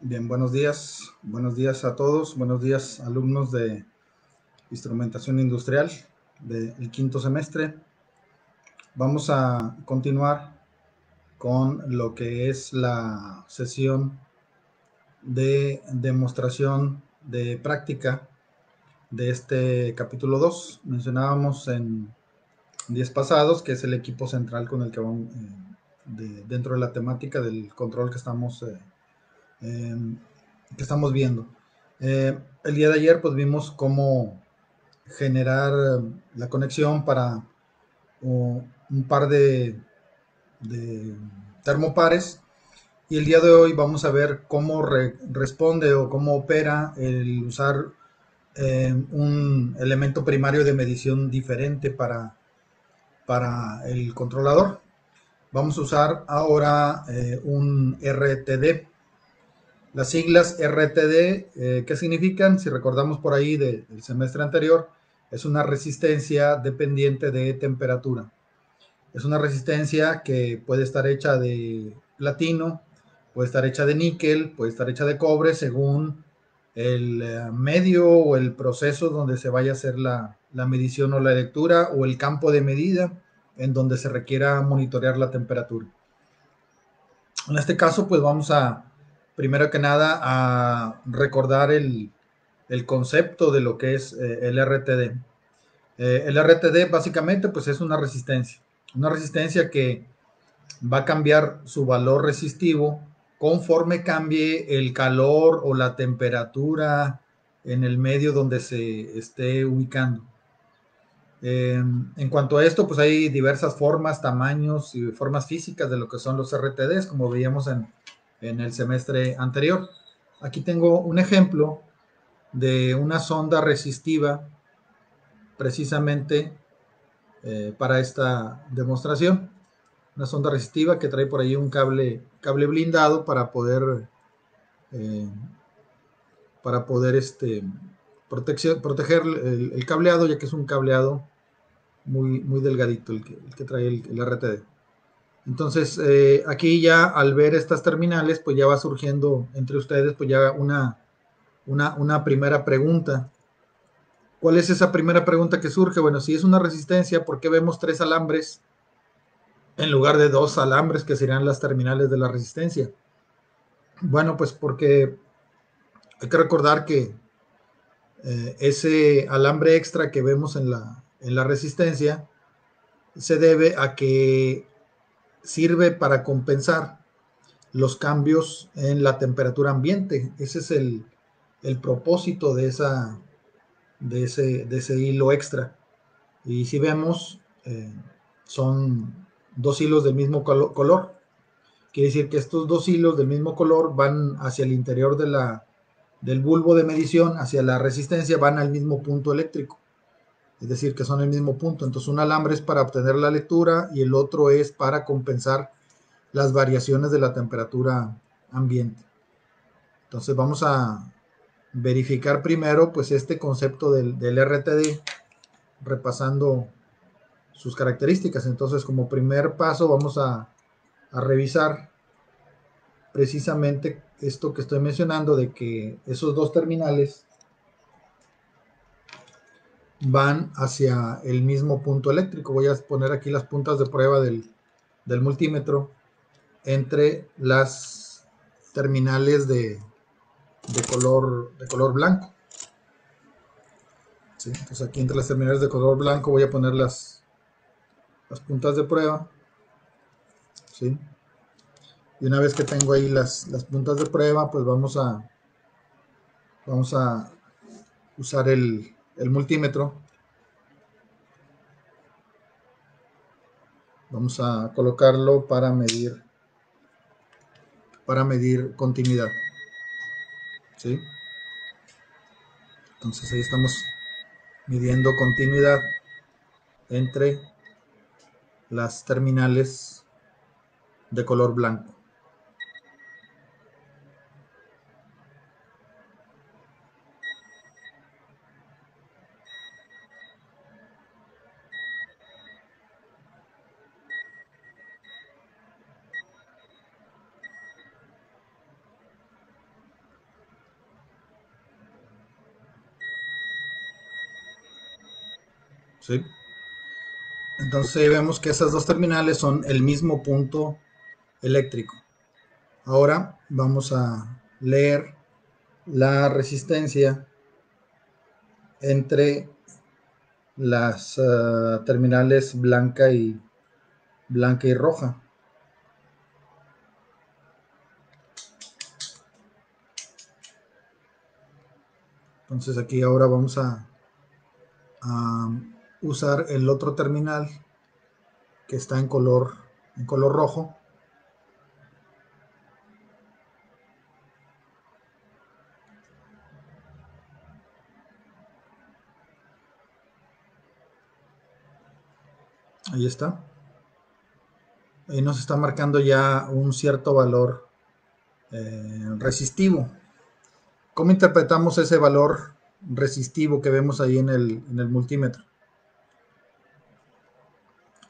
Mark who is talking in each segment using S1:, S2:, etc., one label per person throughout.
S1: Bien, buenos días a todos, buenos días alumnos de instrumentación industrial del quinto semestre. Vamos a continuar con lo que es la sesión de demostración de práctica de este capítulo 2. Mencionábamos en días pasados que es el equipo central con el que vamos dentro de la temática del control que estamos viendo. El día de ayer pues vimos cómo generar la conexión para un par de termopares, y el día de hoy vamos a ver cómo responde o cómo opera el usar un elemento primario de medición diferente para el controlador. Vamos a usar ahora un RTD. Las siglas RTD, ¿qué significan? Si recordamos por ahí del semestre anterior, es una resistencia dependiente de temperatura. Es una resistencia que puede estar hecha de platino, puede estar hecha de níquel, puede estar hecha de cobre, según el medio o el proceso donde se vaya a hacer la medición o la lectura, o el campo de medida en donde se requiera monitorear la temperatura. En este caso, pues vamos a, primero que nada, a recordar el concepto de lo que es el RTD. El RTD básicamente pues es una resistencia que va a cambiar su valor resistivo conforme cambie el calor o la temperatura en el medio donde se esté ubicando. En cuanto a esto, pues hay diversas formas, tamaños y formas físicas de lo que son los RTDs, como veíamos en el semestre anterior. Aquí tengo un ejemplo de una sonda resistiva precisamente para esta demostración. Una sonda resistiva que trae por ahí un cable blindado eh, para poder proteger el cableado, ya que es un cableado muy delgadito el que trae el RTD. Entonces, aquí ya al ver estas terminales, pues ya va surgiendo entre ustedes, pues ya una primera pregunta. ¿Cuál es esa primera pregunta que surge? Bueno, si es una resistencia, ¿por qué vemos 3 alambres en lugar de 2 alambres que serían las terminales de la resistencia? Bueno, pues porque hay que recordar que ese alambre extra que vemos en la resistencia se debe a que sirve para compensar los cambios en la temperatura ambiente. Ese es el propósito de ese hilo extra. Y si vemos, son 2 hilos del mismo color. Quiere decir que estos 2 hilos del mismo color van hacia el interior del bulbo de medición, hacia la resistencia, van al mismo punto eléctrico. Es decir, que son el mismo punto. Entonces, un alambre es para obtener la lectura y el otro es para compensar las variaciones de la temperatura ambiente. Entonces, vamos a verificar primero pues este concepto del RTD, repasando sus características. Entonces, como primer paso vamos a revisar precisamente esto que estoy mencionando, de que esos 2 terminales van hacia el mismo punto eléctrico. Voy a poner aquí las puntas de prueba del multímetro entre las terminales de color blanco. ¿Sí? Entonces aquí entre las terminales de color blanco voy a poner las puntas de prueba. ¿Sí? Y una vez que tengo ahí las puntas de prueba, pues vamos a usar el multímetro. Vamos a colocarlo para medir continuidad. ¿Sí? Entonces ahí estamos midiendo continuidad entre las terminales de color blanco. ¿sí? Entonces ahí vemos que esas dos terminales son el mismo punto eléctrico. Ahora vamos a leer la resistencia entre las terminales blanca y roja. Entonces aquí ahora vamos a usar el otro terminal que está en color rojo. Ahí está. Ahí nos está marcando ya un cierto valor resistivo. ¿Cómo interpretamos ese valor resistivo que vemos ahí en el multímetro?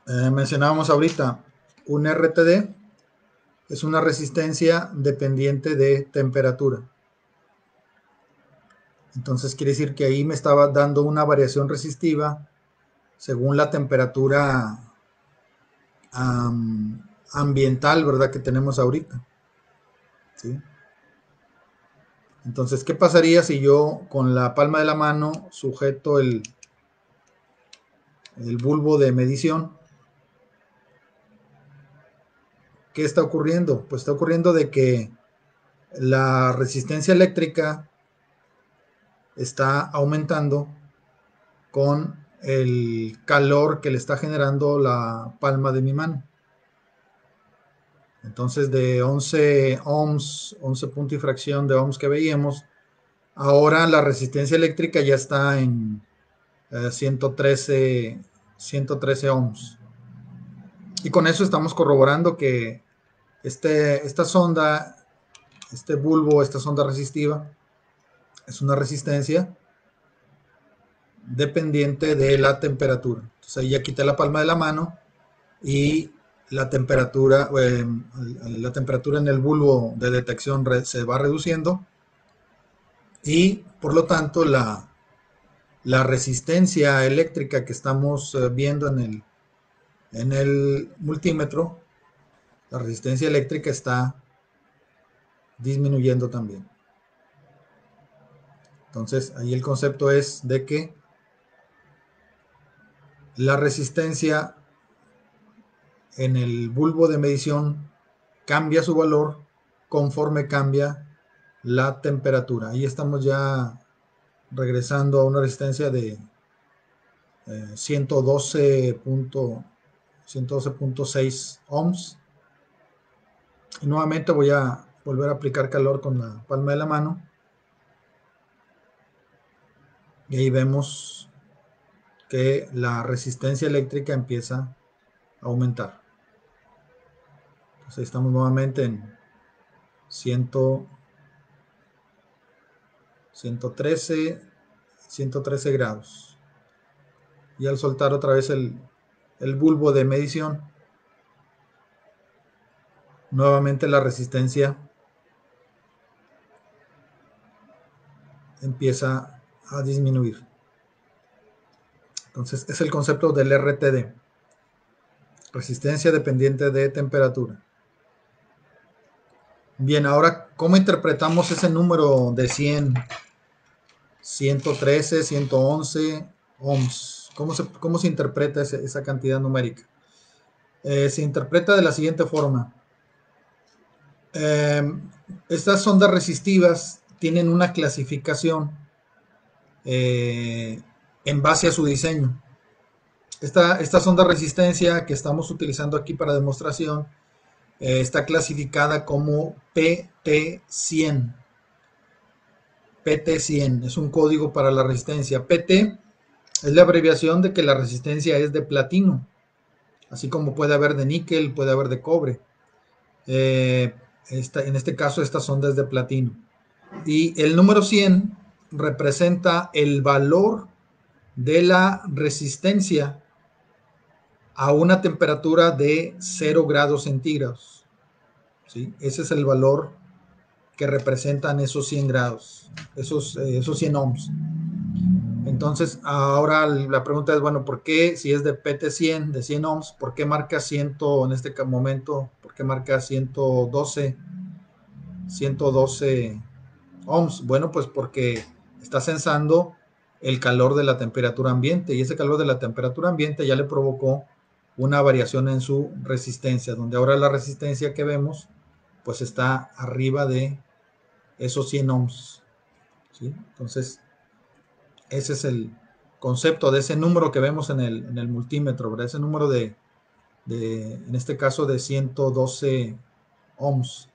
S1: Mencionábamos ahorita un RTD, es una resistencia dependiente de temperatura. Entonces quiere decir que ahí me estaba dando una variación resistiva según la temperatura ambiental, ¿verdad? Que tenemos ahorita. ¿Sí? Entonces, ¿qué pasaría si yo con la palma de la mano sujeto el bulbo de medición? ¿Qué está ocurriendo? Pues está ocurriendo de que la resistencia eléctrica está aumentando con el calor que le está generando la palma de mi mano. Entonces de 11 ohms, 11 punto y fracción de ohms que veíamos, ahora la resistencia eléctrica ya está en 113 ohms. Y con eso estamos corroborando que esta sonda, este bulbo, esta sonda resistiva, es una resistencia dependiente de la temperatura. Entonces ahí ya quité la palma de la mano y la temperatura en el bulbo de detección se va reduciendo y por lo tanto la resistencia eléctrica que estamos viendo en el multímetro, la resistencia eléctrica está disminuyendo también. Entonces ahí el concepto es de que la resistencia en el bulbo de medición cambia su valor conforme cambia la temperatura. Ahí estamos ya regresando a una resistencia de 112.6 ohms. Y nuevamente voy a volver a aplicar calor con la palma de la mano. Y ahí vemos que la resistencia eléctrica empieza a aumentar. Entonces ahí estamos nuevamente en 113 grados. Y al soltar otra vez el bulbo de medición, nuevamente la resistencia empieza a disminuir. Entonces es el concepto del RTD, resistencia dependiente de temperatura. Bien, ahora, ¿cómo interpretamos ese número de 100, 113, 111 ohms? ¿Cómo se interpreta esa cantidad numérica? Se interpreta de la siguiente forma. Estas ondas resistivas tienen una clasificación en base a su diseño. Esta sonda resistencia que estamos utilizando aquí para demostración está clasificada como PT100. PT100 es un código para la resistencia. PT es la abreviación de que la resistencia es de platino, así como puede haber de níquel, puede haber de cobre. En este caso esta sonda es de platino. Y el número 100 representa el valor de la resistencia a una temperatura de 0 grados centígrados. ¿Sí? Ese es el valor que representan esos 100 grados, esos 100 ohms. Entonces, ahora la pregunta es, bueno, ¿por qué si es de PT100, de 100 ohms, por qué marca 100, en este momento, por qué marca 112 ohms? Bueno, pues porque está sensando el calor de la temperatura ambiente y ese calor de la temperatura ambiente ya le provocó una variación en su resistencia, donde ahora la resistencia que vemos pues está arriba de esos 100 ohms, ¿sí? Entonces, ese es el concepto de ese número que vemos en el multímetro, ¿verdad? Ese número en este caso, de 112 ohms.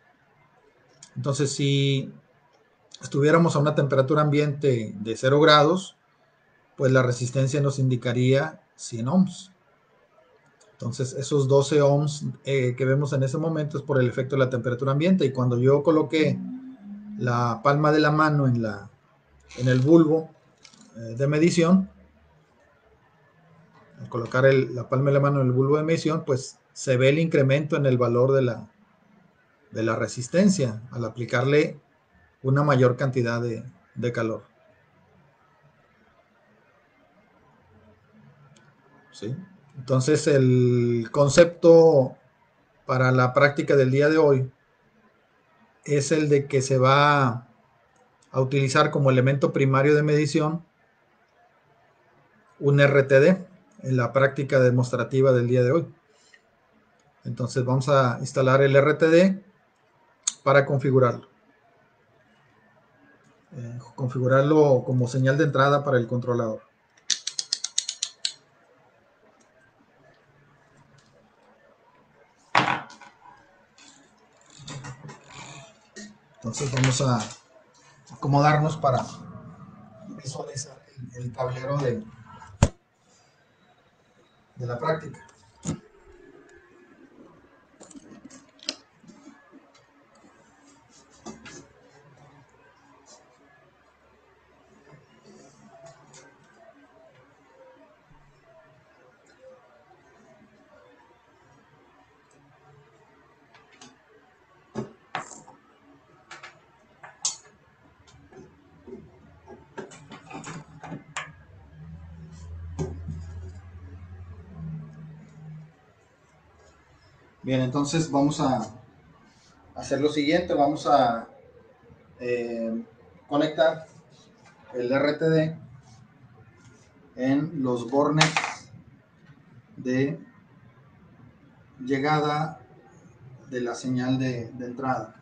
S1: Entonces, si estuviéramos a una temperatura ambiente de 0 grados, pues la resistencia nos indicaría 100 ohms. Entonces, esos 12 ohms que vemos en ese momento es por el efecto de la temperatura ambiente. Y cuando yo coloqué la palma de la mano en el bulbo de medición, al colocar la palma de la mano en el bulbo de medición, pues se ve el incremento en el valor de la resistencia al aplicarle una mayor cantidad de calor. ¿Sí? Entonces, el concepto para la práctica del día de hoy es el de que se va a utilizar como elemento primario de medición un RTD en la práctica demostrativa del día de hoy. Entonces vamos a instalar el RTD para configurarlo. Configurarlo como señal de entrada para el controlador. Entonces vamos a acomodarnos para visualizar el tablero de la práctica. Bien, entonces vamos a hacer lo siguiente. Vamos a conectar el RTD en los bornes de llegada de la señal de entrada.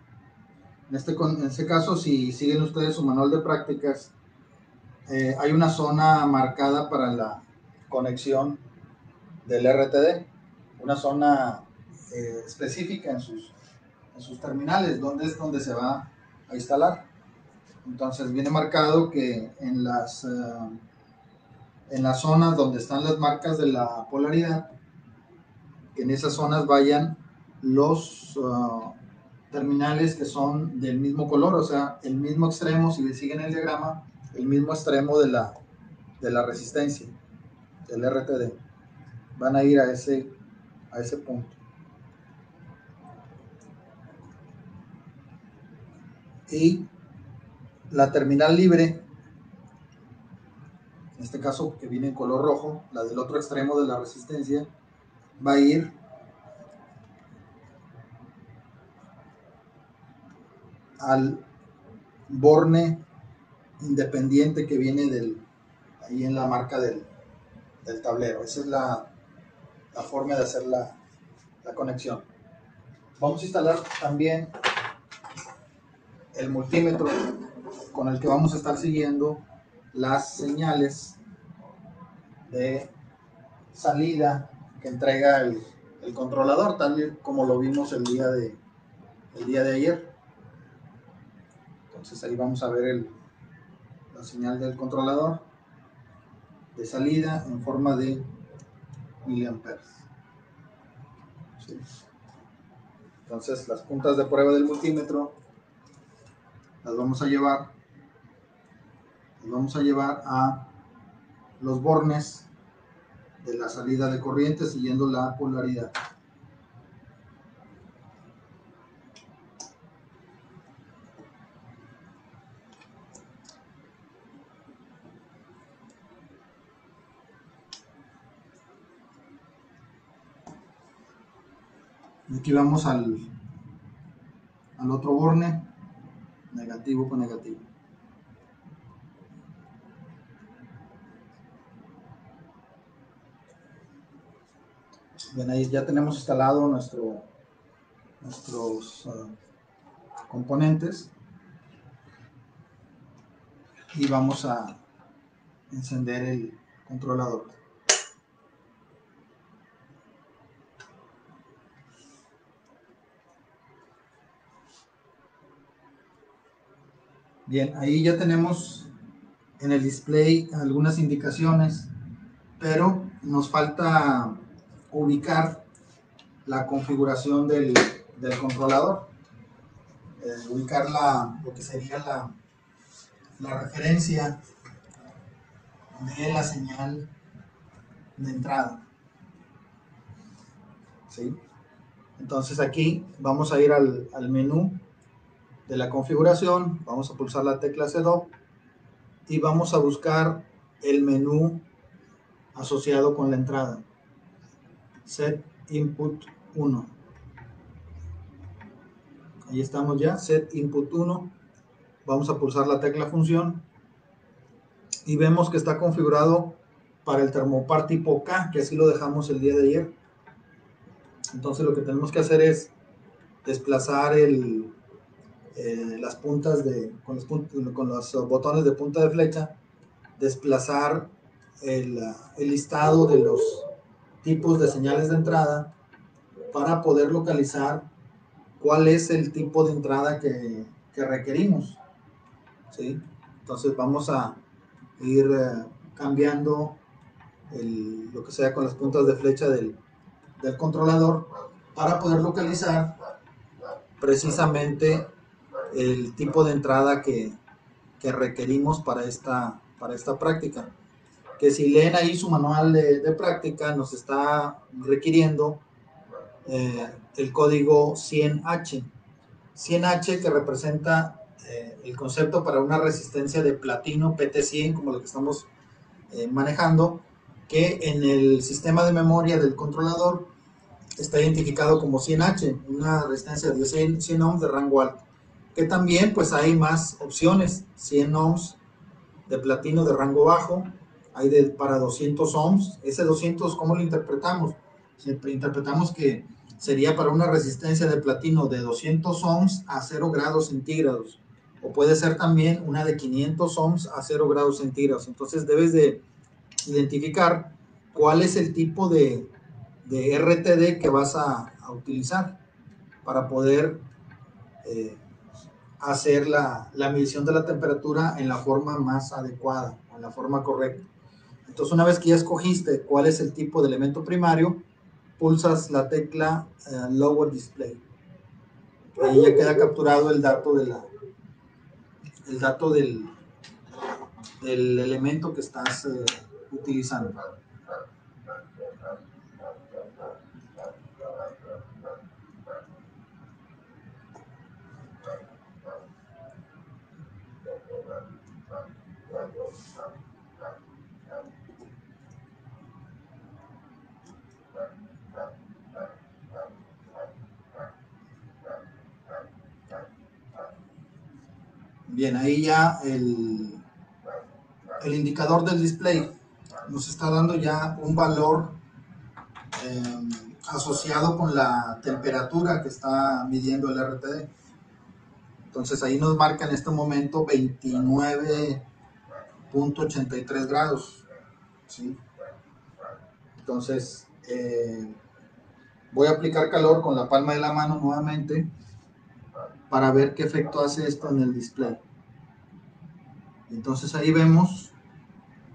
S1: En este caso, si siguen ustedes su manual de prácticas, hay una zona marcada para la conexión del RTD, una zona específica en sus terminales, donde es donde se va a instalar. Entonces viene marcado que en las zonas donde están las marcas de la polaridad, que en esas zonas vayan los terminales que son del mismo color, o sea, el mismo extremo, si siguen el diagrama, el mismo extremo de la resistencia del RTD. Van a ir a ese punto. Y la terminal libre, en este caso que viene en color rojo, la del otro extremo de la resistencia, va a ir al borne independiente que viene ahí en la marca del tablero. Esa es la forma de hacer la conexión. Vamos a instalar también el multímetro con el que vamos a estar siguiendo las señales de salida que entrega el controlador, tal como lo vimos el día de ayer. Entonces ahí vamos a ver la señal del controlador de salida en forma de miliamperes. ¿Sí? Entonces las puntas de prueba del multímetro las vamos a llevar a los bornes de la salida de corriente siguiendo la polaridad. Aquí vamos al otro borne, negativo con negativo. Bien, ahí ya tenemos instalado nuestros componentes y vamos a encender el controlador. Bien, ahí ya tenemos en el display algunas indicaciones, pero nos falta ubicar la configuración del controlador, ubicar lo que sería la referencia de la señal de entrada, ¿sí? Entonces aquí vamos a ir al menú de la configuración, vamos a pulsar la tecla C2 y vamos a buscar el menú asociado con la entrada, Set Input 1. Ahí estamos ya, Set Input 1. Vamos a pulsar la tecla función y vemos que está configurado para el termopar tipo K, que así lo dejamos el día de ayer. Entonces lo que tenemos que hacer es desplazar las puntas con los botones de punta de flecha, desplazar el listado de los tipos de señales de entrada para poder localizar cuál es el tipo de entrada que requerimos, ¿sí? Entonces vamos a ir cambiando lo que sea con las puntas de flecha del controlador para poder localizar precisamente el tipo de entrada que requerimos para esta práctica. Que si leen ahí su manual de práctica, nos está requiriendo el código 100H. 100H que representa el concepto para una resistencia de platino PT100, como lo que estamos manejando, que en el sistema de memoria del controlador está identificado como 100H, una resistencia de 100 ohms de rango alto. Que también pues hay más opciones, 100 ohms de platino de rango bajo, hay para 200 ohms. Ese 200, ¿cómo lo interpretamos? Interpretamos que sería para una resistencia de platino de 200 ohms a 0 grados centígrados, o puede ser también una de 500 ohms a 0 grados centígrados. Entonces debes de identificar cuál es el tipo de RTD que vas a utilizar para poder hacer la medición de la temperatura en la forma más adecuada, en la forma correcta. Entonces, una vez que ya escogiste cuál es el tipo de elemento primario, pulsas la tecla Lower Display. Ahí ya queda capturado el dato del elemento que estás utilizando. Bien, ahí ya el indicador del display nos está dando ya un valor asociado con la temperatura que está midiendo el RTD. Entonces ahí nos marca en este momento 29.83 grados, ¿sí? Entonces voy a aplicar calor con la palma de la mano nuevamente para ver qué efecto hace esto en el display. Entonces ahí vemos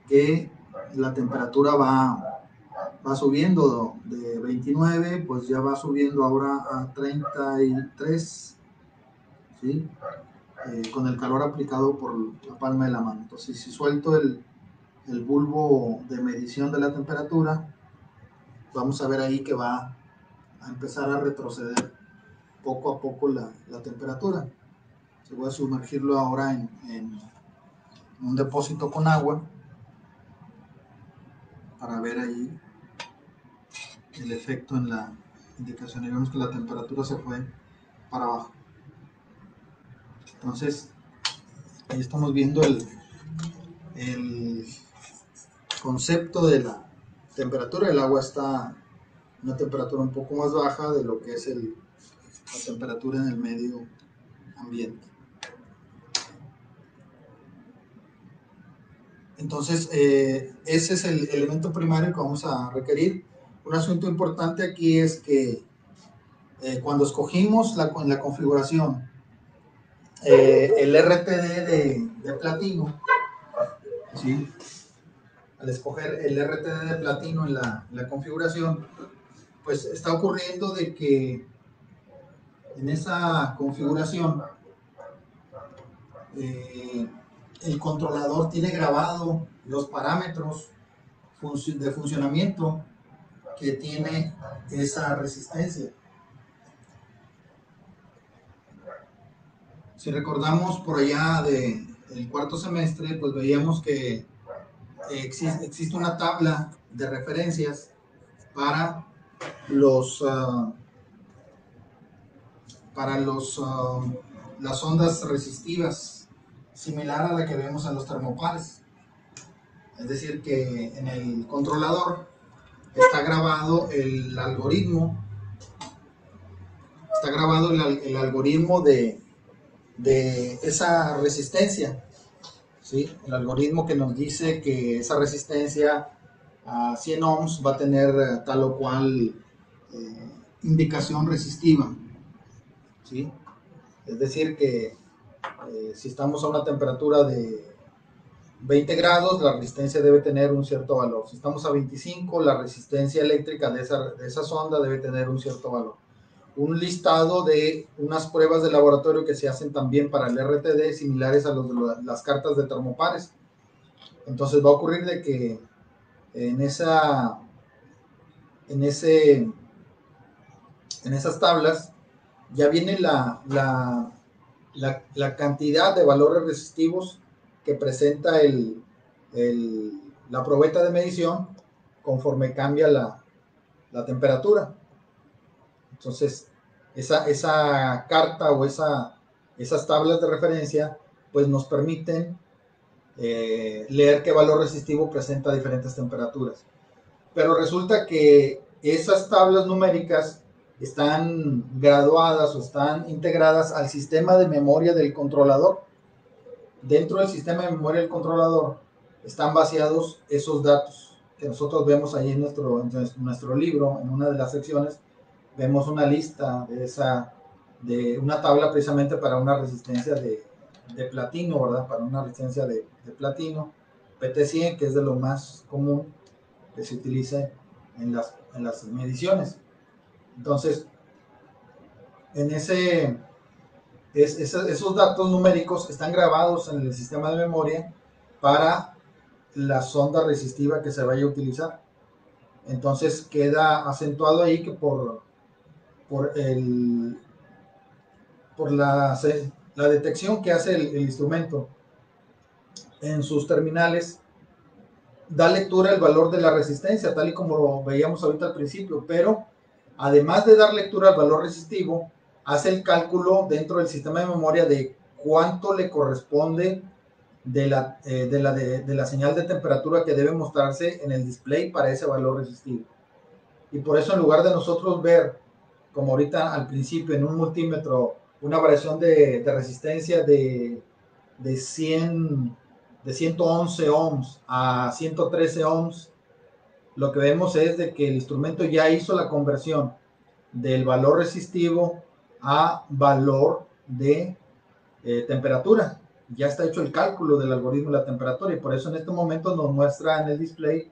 S1: que la temperatura va subiendo de 29, pues ya va subiendo ahora a 33, ¿sí? Con el calor aplicado por la palma de la mano. Entonces si suelto el bulbo de medición de la temperatura, vamos a ver ahí que va a empezar a retroceder poco a poco la temperatura. Voy a sumergirlo ahora en un depósito con agua para ver ahí el efecto en la indicación y vemos que la temperatura se fue para abajo. Entonces, ahí estamos viendo el concepto de la temperatura. El agua está a una temperatura un poco más baja de lo que es la temperatura en el medio ambiente. Entonces, ese es el elemento primario que vamos a requerir. Un asunto importante aquí es que cuando escogimos la configuración, el RTD de platino, ¿sí? Al escoger el RTD de platino en la configuración, pues está ocurriendo de que en esa configuración el controlador tiene grabado los parámetros de funcionamiento que tiene esa resistencia. Si recordamos por allá del cuarto semestre, pues veíamos que existe una tabla de referencias para las ondas resistivas, similar a la que vemos en los termopares. Es decir, que en el controlador está grabado el algoritmo, de esa resistencia, ¿sí? El algoritmo que nos dice que esa resistencia a 100 ohms va a tener tal o cual indicación resistiva, ¿sí? Es decir, que si estamos a una temperatura de 20 grados, la resistencia debe tener un cierto valor. Si estamos a 25, la resistencia eléctrica de esa sonda debe tener un cierto valor. Un listado de unas pruebas de laboratorio que se hacen también para el RTD, similares a las cartas de termopares. Entonces va a ocurrir de que en esas tablas ya viene la cantidad de valores resistivos que presenta la probeta de medición conforme cambia la temperatura. Entonces, esa carta o esas tablas de referencia pues nos permiten leer qué valor resistivo presenta a diferentes temperaturas. Pero resulta que esas tablas numéricas están graduadas o están integradas al sistema de memoria del controlador. Dentro del sistema de memoria del controlador están vaciados esos datos que nosotros vemos ahí en nuestro libro, en una de las secciones. Vemos una lista de una tabla precisamente para una resistencia de platino, ¿verdad? Para una resistencia de platino, PT100, que es de lo más común que se utilice en las mediciones. Entonces, esos datos numéricos están grabados en el sistema de memoria para la sonda resistiva que se vaya a utilizar. Entonces queda acentuado ahí que por la detección que hace el instrumento en sus terminales, da lectura el valor de la resistencia, tal y como lo veíamos ahorita al principio, pero además de dar lectura al valor resistivo, hace el cálculo dentro del sistema de memoria de cuánto le corresponde de la señal de temperatura que debe mostrarse en el display para ese valor resistivo. Y por eso, en lugar de nosotros ver, como ahorita al principio en un multímetro, una variación de resistencia de 111 ohms a 113 ohms, lo que vemos es de que el instrumento ya hizo la conversión del valor resistivo a valor de temperatura. Ya está hecho el cálculo del algoritmo de la temperatura y por eso en este momento nos muestra en el display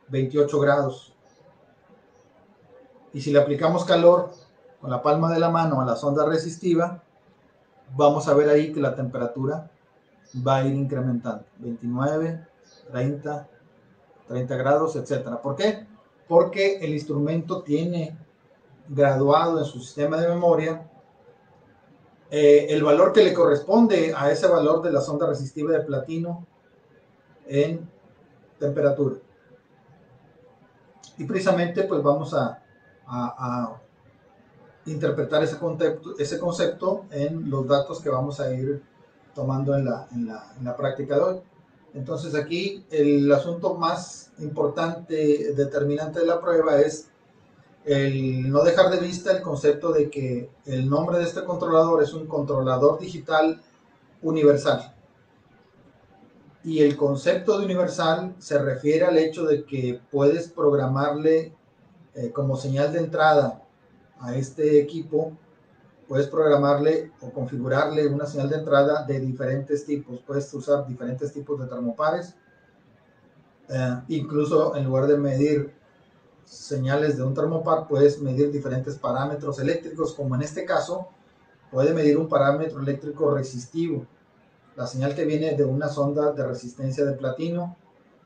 S1: 28 grados. Y si le aplicamos calor con la palma de la mano a la sonda resistiva, vamos a ver ahí que la temperatura va a ir incrementando, 29, 30, 30 grados, etc. ¿Por qué? Porque el instrumento tiene graduado en su sistema de memoria el valor que le corresponde a ese valor de la sonda resistiva de platino en temperatura. Y precisamente pues vamos a interpretar ese concepto en los datos que vamos a ir tomando en la práctica de hoy. Entonces aquí el asunto más importante, determinante de la prueba es el no dejar de vista el concepto de que el nombre de este controlador es un controlador digital universal. Y el concepto de universal se refiere al hecho de que puedes programarle como señal de entrada a este equipo, puedes programarle o configurarle una señal de entrada de diferentes tipos. Puedes usar diferentes tipos de termopares. Incluso en lugar de medir señales de un termopar, puedes medir diferentes parámetros eléctricos, como en este caso, puede medir un parámetro eléctrico resistivo. La señal que viene de una sonda de resistencia de platino,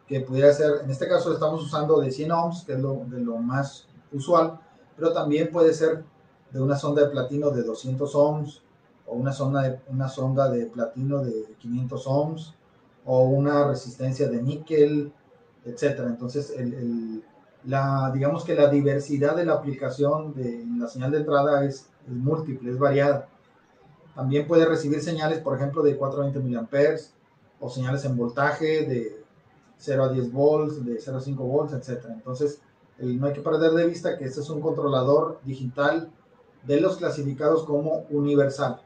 S1: que pudiera ser, en este caso estamos usando de 100 ohms, que es de lo más usual, pero también puede ser de una sonda de platino de 200 ohms, o una sonda de platino de 500 ohms, o una resistencia de níquel, etcétera. Entonces, digamos que la diversidad de la aplicación de la señal de entrada es múltiple, es variada. También puede recibir señales, por ejemplo, de 420 mA, o señales en voltaje de 0 a 10 volts, de 0 a 5 volts, etc. Entonces, no hay que perder de vista que este es un controlador digital de los clasificados como universal,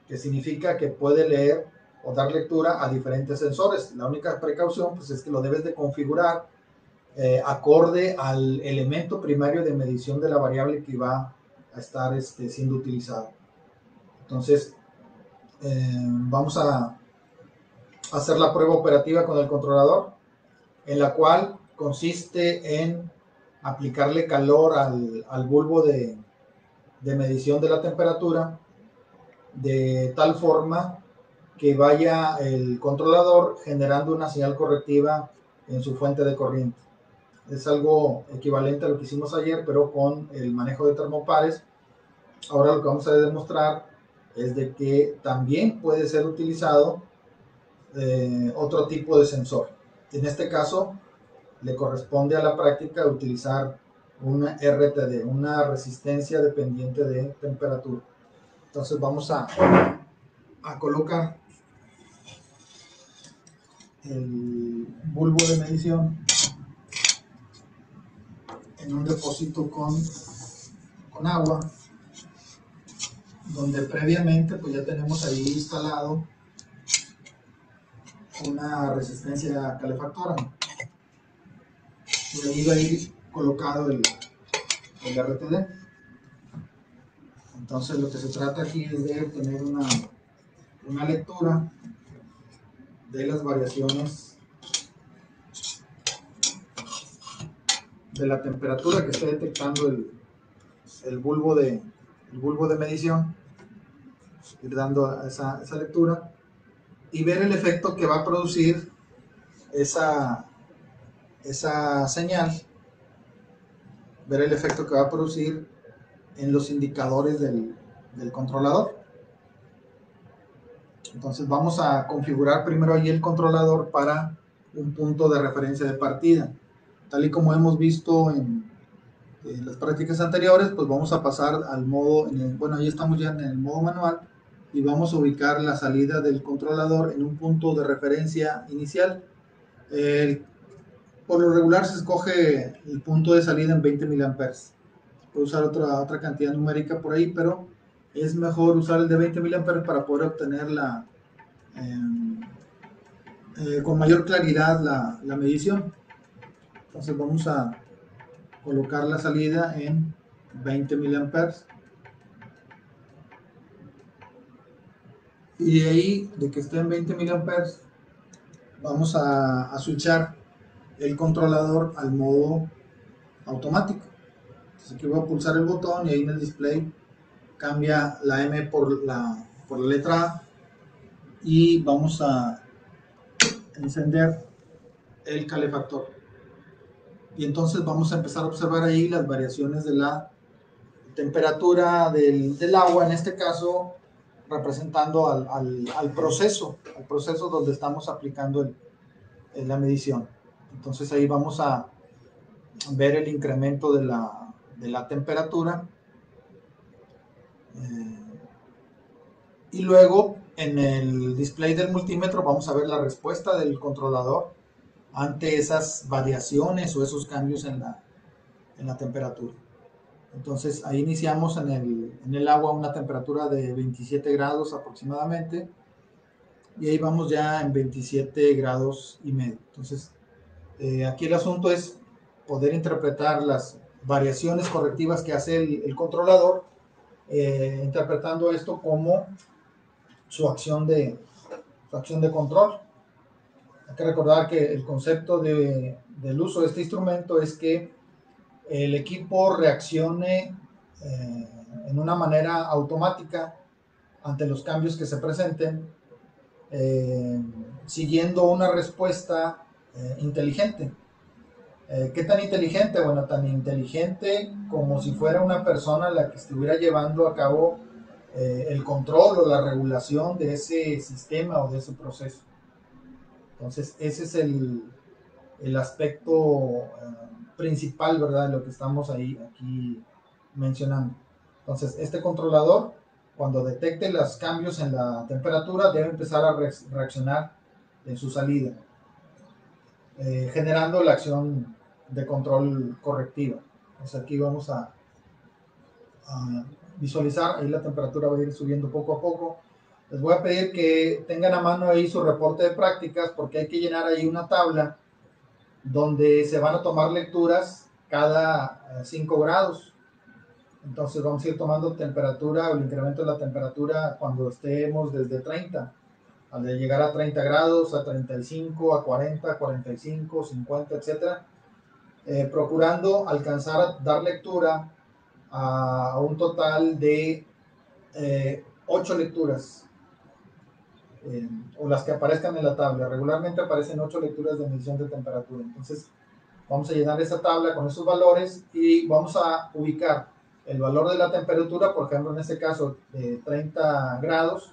S1: que significa que puede leer o dar lectura a diferentes sensores. La única precaución pues, es que lo debes de configurar acorde al elemento primario de medición de la variable que va a estar siendo utilizado. Entonces, vamos a hacer la prueba operativa con el controlador, en la cual consiste en aplicarle calor al bulbo de medición de la temperatura, de tal forma que vaya el controlador generando una señal correctiva en su fuente de corriente. Es algo equivalente a lo que hicimos ayer, pero con el manejo de termopares. Ahora lo que vamos a demostrar es de que también puede ser utilizado otro tipo de sensor. En este caso, le corresponde a la práctica utilizar una RTD, una resistencia dependiente de temperatura. Entonces vamos a colocar el bulbo de medición en un depósito con agua, donde previamente pues ya tenemos ahí instalado una resistencia calefactora, y ahí va a ir colocado el RTD. Entonces lo que se trata aquí es de obtener una lectura de las variaciones de la temperatura que está detectando el bulbo de medición, ir dando esa lectura y ver el efecto que va a producir esa señal, ver el efecto que va a producir en los indicadores del controlador. Entonces vamos a configurar primero ahí el controlador para un punto de referencia de partida. Tal y como hemos visto en las prácticas anteriores, pues vamos a pasar al modo, bueno, ahí estamos ya en el modo manual, y vamos a ubicar la salida del controlador en un punto de referencia inicial. Por lo regular se escoge el punto de salida en 20 mA. Puede usar otra cantidad numérica por ahí, pero es mejor usar el de 20 mA para poder obtener con mayor claridad la medición. Entonces vamos a colocar la salida en 20 mA. Y de ahí, de que esté en 20 mA, vamos a switchar el controlador al modo automático. Entonces aquí voy a pulsar el botón y ahí en el display cambia la M por la letra A, y vamos a encender el calefactor. Y entonces vamos a empezar a observar ahí las variaciones de la temperatura del agua, en este caso representando al proceso donde estamos aplicando la medición. Entonces ahí vamos a ver el incremento de la temperatura Y luego en el display del multímetro vamos a ver la respuesta del controlador ante esas variaciones o esos cambios en la temperatura. Entonces ahí iniciamos en el agua una temperatura de 27 grados aproximadamente y ahí vamos ya en 27 grados y medio. Entonces aquí el asunto es poder interpretar las variaciones correctivas que hace el controlador, interpretando esto como su acción de control. Hay que recordar que el concepto del uso de este instrumento es que el equipo reaccione en una manera automática ante los cambios que se presenten, siguiendo una respuesta inteligente. ¿Qué tan inteligente? Bueno, tan inteligente como si fuera una persona la que estuviera llevando a cabo el control o la regulación de ese sistema o de ese proceso. Entonces, ese es el aspecto principal, ¿verdad?, de lo que estamos aquí mencionando. Entonces, este controlador, cuando detecte los cambios en la temperatura, debe empezar a reaccionar en su salida, generando la acción de control correctiva. Entonces, aquí vamos a visualizar, ahí la temperatura va a ir subiendo poco a poco. Les voy a pedir que tengan a mano ahí su reporte de prácticas, porque hay que llenar ahí una tabla donde se van a tomar lecturas cada 5 grados. Entonces vamos a ir tomando temperatura o el incremento de la temperatura cuando estemos desde 30, al de llegar a 30 grados, a 35, a 40, 45, 50, etcétera, procurando alcanzar a dar lectura a un total de 8 lecturas, o las que aparezcan en la tabla. Regularmente aparecen 8 lecturas de medición de temperatura. Entonces vamos a llenar esa tabla con esos valores y vamos a ubicar el valor de la temperatura, por ejemplo en este caso de 30 grados.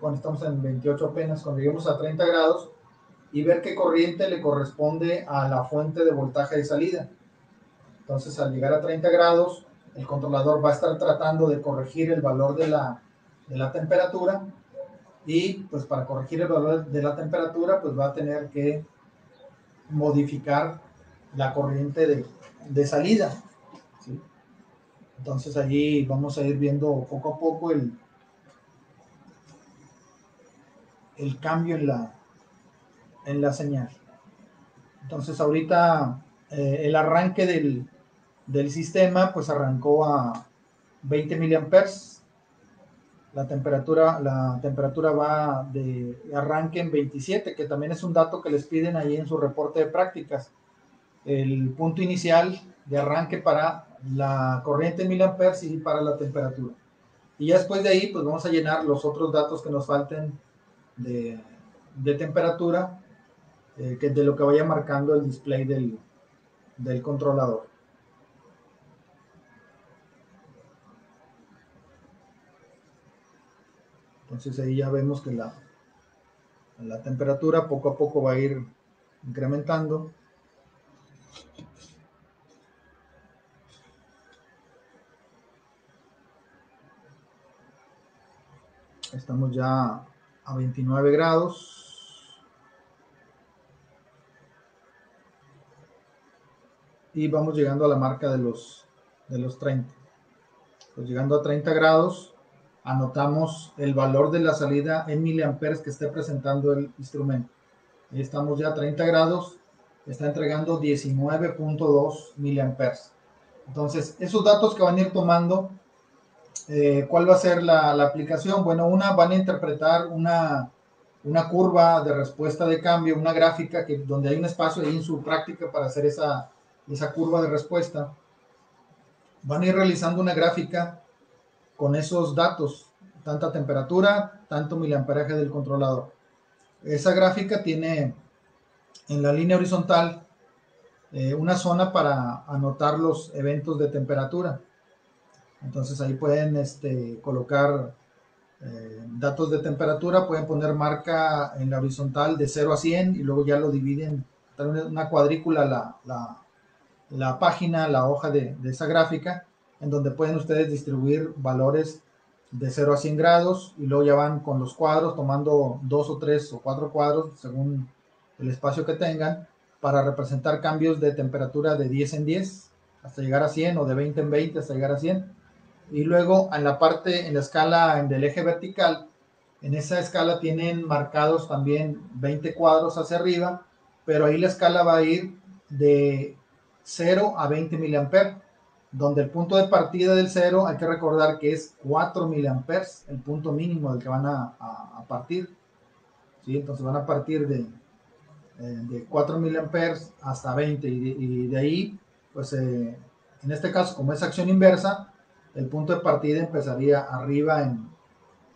S1: Bueno, estamos en 28 apenas, cuando lleguemos a 30 grados, y ver qué corriente le corresponde a la fuente de voltaje de salida. Entonces, al llegar a 30 grados, el controlador va a estar tratando de corregir el valor de la temperatura, y pues para corregir el valor de la temperatura, pues va a tener que modificar la corriente de salida, ¿sí? Entonces allí vamos a ir viendo poco a poco el cambio en la señal. Entonces ahorita el arranque del sistema pues arrancó a 20 miliamperes. La temperatura va de arranque en 27, que también es un dato que les piden ahí en su reporte de prácticas. El punto inicial de arranque para la corriente en miliamperes y para la temperatura. Y ya después de ahí pues vamos a llenar los otros datos que nos falten de temperatura, que de lo que vaya marcando el display del controlador. Entonces ahí ya vemos que la temperatura poco a poco va a ir incrementando. Estamos ya a 29 grados. Y vamos llegando a la marca de los 30. Pues llegando a 30 grados, anotamos el valor de la salida en miliamperes que esté presentando el instrumento. Ahí estamos ya a 30 grados, está entregando 19.2 miliamperes. Entonces, esos datos que van a ir tomando, ¿cuál va a ser la aplicación? Bueno, van a interpretar una curva de respuesta de cambio, una gráfica donde hay un espacio ahí en su práctica para hacer esa curva de respuesta. Van a ir realizando una gráfica con esos datos, tanta temperatura, tanto miliamperaje del controlador. Esa gráfica tiene en la línea horizontal una zona para anotar los eventos de temperatura. Entonces ahí pueden colocar datos de temperatura, pueden poner marca en la horizontal de 0 a 100 y luego ya lo dividen, una cuadrícula la página, la hoja de esa gráfica, en donde pueden ustedes distribuir valores de 0 a 100 grados y luego ya van con los cuadros tomando 2 o 3 o 4 cuadros según el espacio que tengan para representar cambios de temperatura de 10 en 10 hasta llegar a 100 o de 20 en 20 hasta llegar a 100. Y luego en la parte, en la escala del eje vertical, en esa escala tienen marcados también 20 cuadros hacia arriba, pero ahí la escala va a ir de 0 a 20 miliamperes, donde el punto de partida del 0 hay que recordar que es 4 miliamperes, el punto mínimo del que van a partir. ¿Sí? Entonces van a partir de 4 miliamperes hasta 20 y de ahí, pues en este caso, como es acción inversa, el punto de partida empezaría arriba en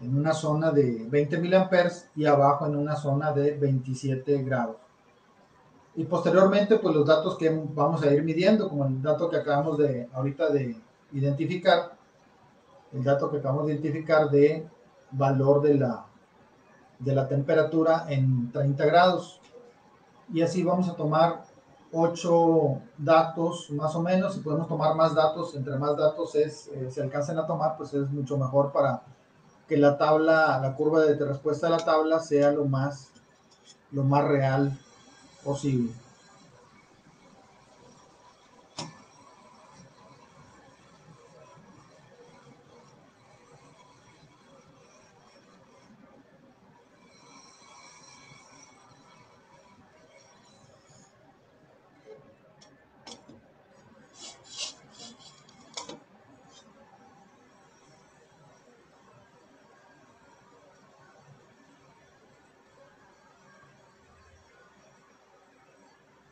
S1: una zona de 20 miliamperes y abajo en una zona de 27 grados. Y posteriormente, pues los datos que vamos a ir midiendo, como el dato que acabamos de ahorita de identificar, el dato que acabamos de identificar de valor de la temperatura en 30 grados. Y así vamos a tomar 8 datos más o menos, y podemos tomar más datos, entre más datos se alcancen a tomar, pues es mucho mejor para que la tabla, la curva de respuesta de la tabla sea lo más real posible.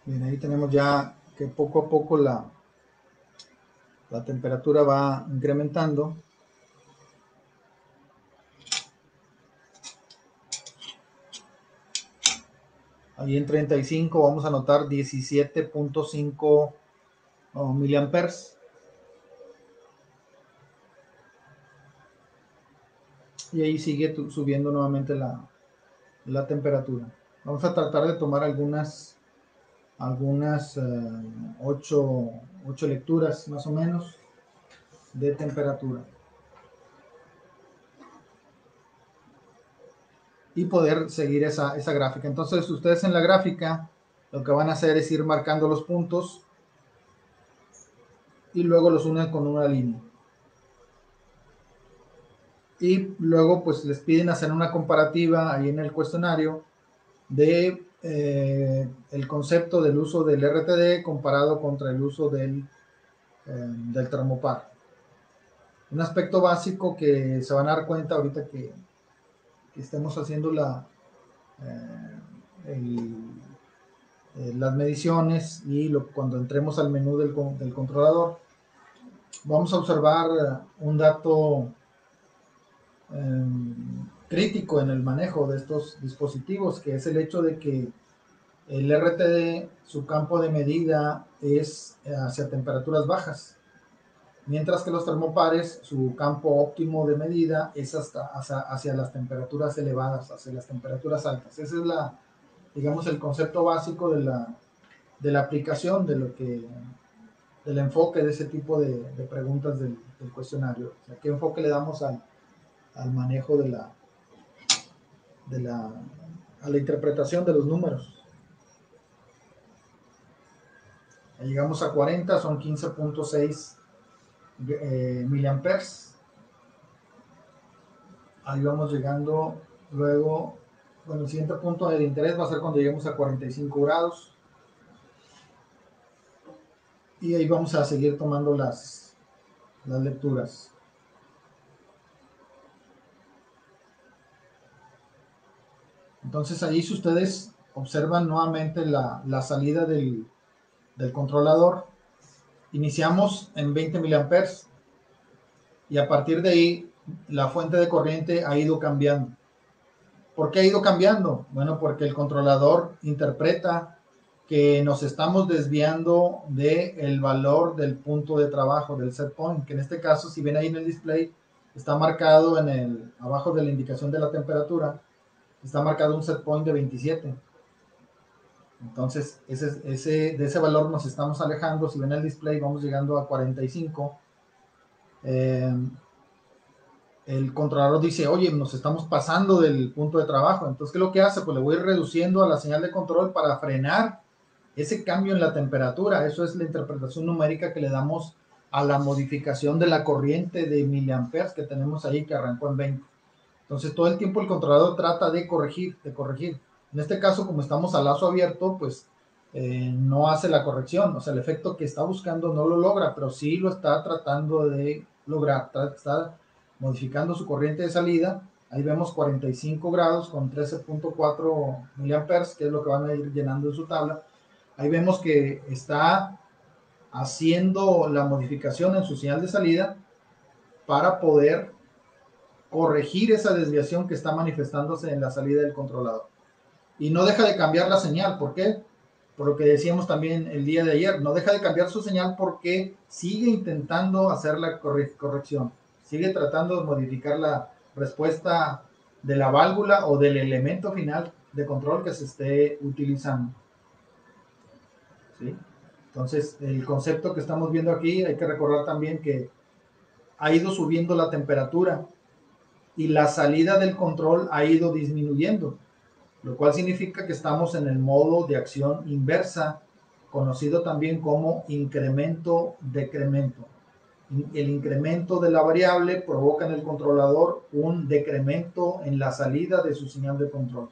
S1: Bien, ahí tenemos ya que poco a poco la temperatura va incrementando. Ahí en 35 vamos a notar 17.5 miliamperes. Y ahí sigue subiendo nuevamente la temperatura. Vamos a tratar de tomar algunas 8 lecturas más o menos de temperatura y poder seguir esa gráfica. Entonces ustedes en la gráfica lo que van a hacer es ir marcando los puntos y luego los unen con una línea. Y luego pues les piden hacer una comparativa ahí en el cuestionario de el concepto del uso del RTD comparado contra el uso del termopar. Un aspecto básico que se van a dar cuenta ahorita que estemos haciendo las mediciones y cuando entremos al menú del controlador, vamos a observar un dato crítico en el manejo de estos dispositivos, que es el hecho de que el RTD, su campo de medida es hacia temperaturas bajas, mientras que los termopares, su campo óptimo de medida es hacia las temperaturas elevadas, hacia las temperaturas altas. Ese es digamos, el concepto básico de la aplicación del enfoque de ese tipo de preguntas del cuestionario. O sea, ¿qué enfoque le damos al manejo a la interpretación de los números? Llegamos a 40, son 15.6 miliamperes. Ahí vamos llegando. Luego, bueno, el siguiente punto de interés va a ser cuando lleguemos a 45 grados. Y ahí vamos a seguir tomando las lecturas. Entonces ahí, si ustedes observan nuevamente la salida del controlador, iniciamos en 20 miliamperes y a partir de ahí la fuente de corriente ha ido cambiando. ¿Por qué ha ido cambiando? Bueno, porque el controlador interpreta que nos estamos desviando del valor del punto de trabajo, del set point, que en este caso, si ven ahí en el display, está marcado abajo de la indicación de la temperatura, está marcado un set point de 27. Entonces, de ese valor nos estamos alejando. Si ven el display, vamos llegando a 45. el controlador dice, oye, nos estamos pasando del punto de trabajo. Entonces, ¿qué es lo que hace? Pues le voy reduciendo a la señal de control para frenar ese cambio en la temperatura. Eso es la interpretación numérica que le damos a la modificación de la corriente de miliamperes que tenemos ahí, que arrancó en 20. Entonces, todo el tiempo el controlador trata de corregir, de corregir. En este caso, como estamos a lazo abierto, pues no hace la corrección. O sea, el efecto que está buscando no lo logra, pero sí lo está tratando de lograr. Está modificando su corriente de salida. Ahí vemos 45 grados con 13.4 miliamperes, que es lo que van a ir llenando en su tabla. Ahí vemos que está haciendo la modificación en su señal de salida para poder corregir esa desviación que está manifestándose en la salida del controlador. Y no deja de cambiar la señal. ¿Por qué? Por lo que decíamos también el día de ayer, no deja de cambiar su señal porque sigue intentando hacer la corrección, sigue tratando de modificar la respuesta de la válvula o del elemento final de control que se esté utilizando. ¿Sí? Entonces, el concepto que estamos viendo aquí, hay que recordar también que ha ido subiendo la temperatura y la salida del control ha ido disminuyendo, lo cual significa que estamos en el modo de acción inversa, conocido también como incremento-decremento. El incremento de la variable provoca en el controlador un decremento en la salida de su señal de control.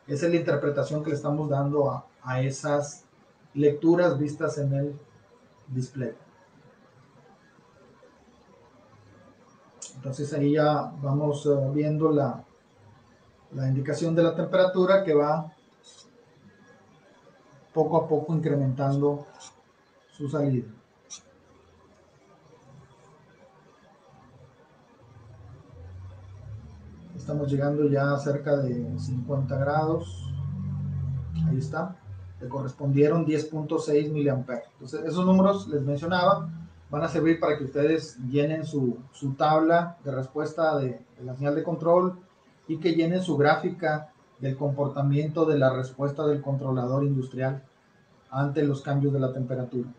S1: Esa es la interpretación que le estamos dando a esas lecturas vistas en el display. Entonces ahí ya vamos viendo la indicación de la temperatura que va poco a poco incrementando su salida. Estamos llegando ya a cerca de 50 grados. Ahí está. Le correspondieron 10.6 miliamperes. Entonces, esos números les mencionaba van a servir para que ustedes llenen su tabla de respuesta de la señal de control y que llenen su gráfica del comportamiento de la respuesta del controlador industrial ante los cambios de la temperatura.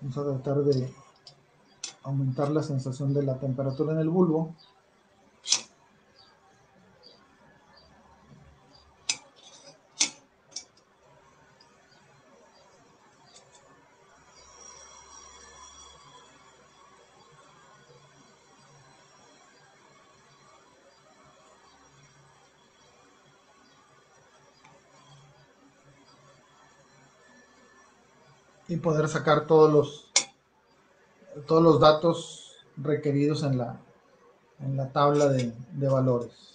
S1: Vamos a tratar de aumentar la sensación de la temperatura en el bulbo. Y poder sacar todos los datos requeridos en la tabla de valores.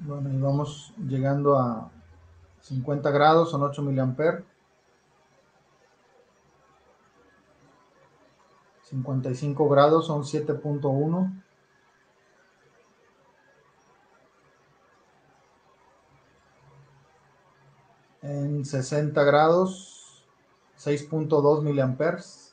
S1: Bueno, y vamos llegando a 50 grados, son 8 miliamperes. 55 grados son 7.1. En 60 grados, 6.2 miliamperes.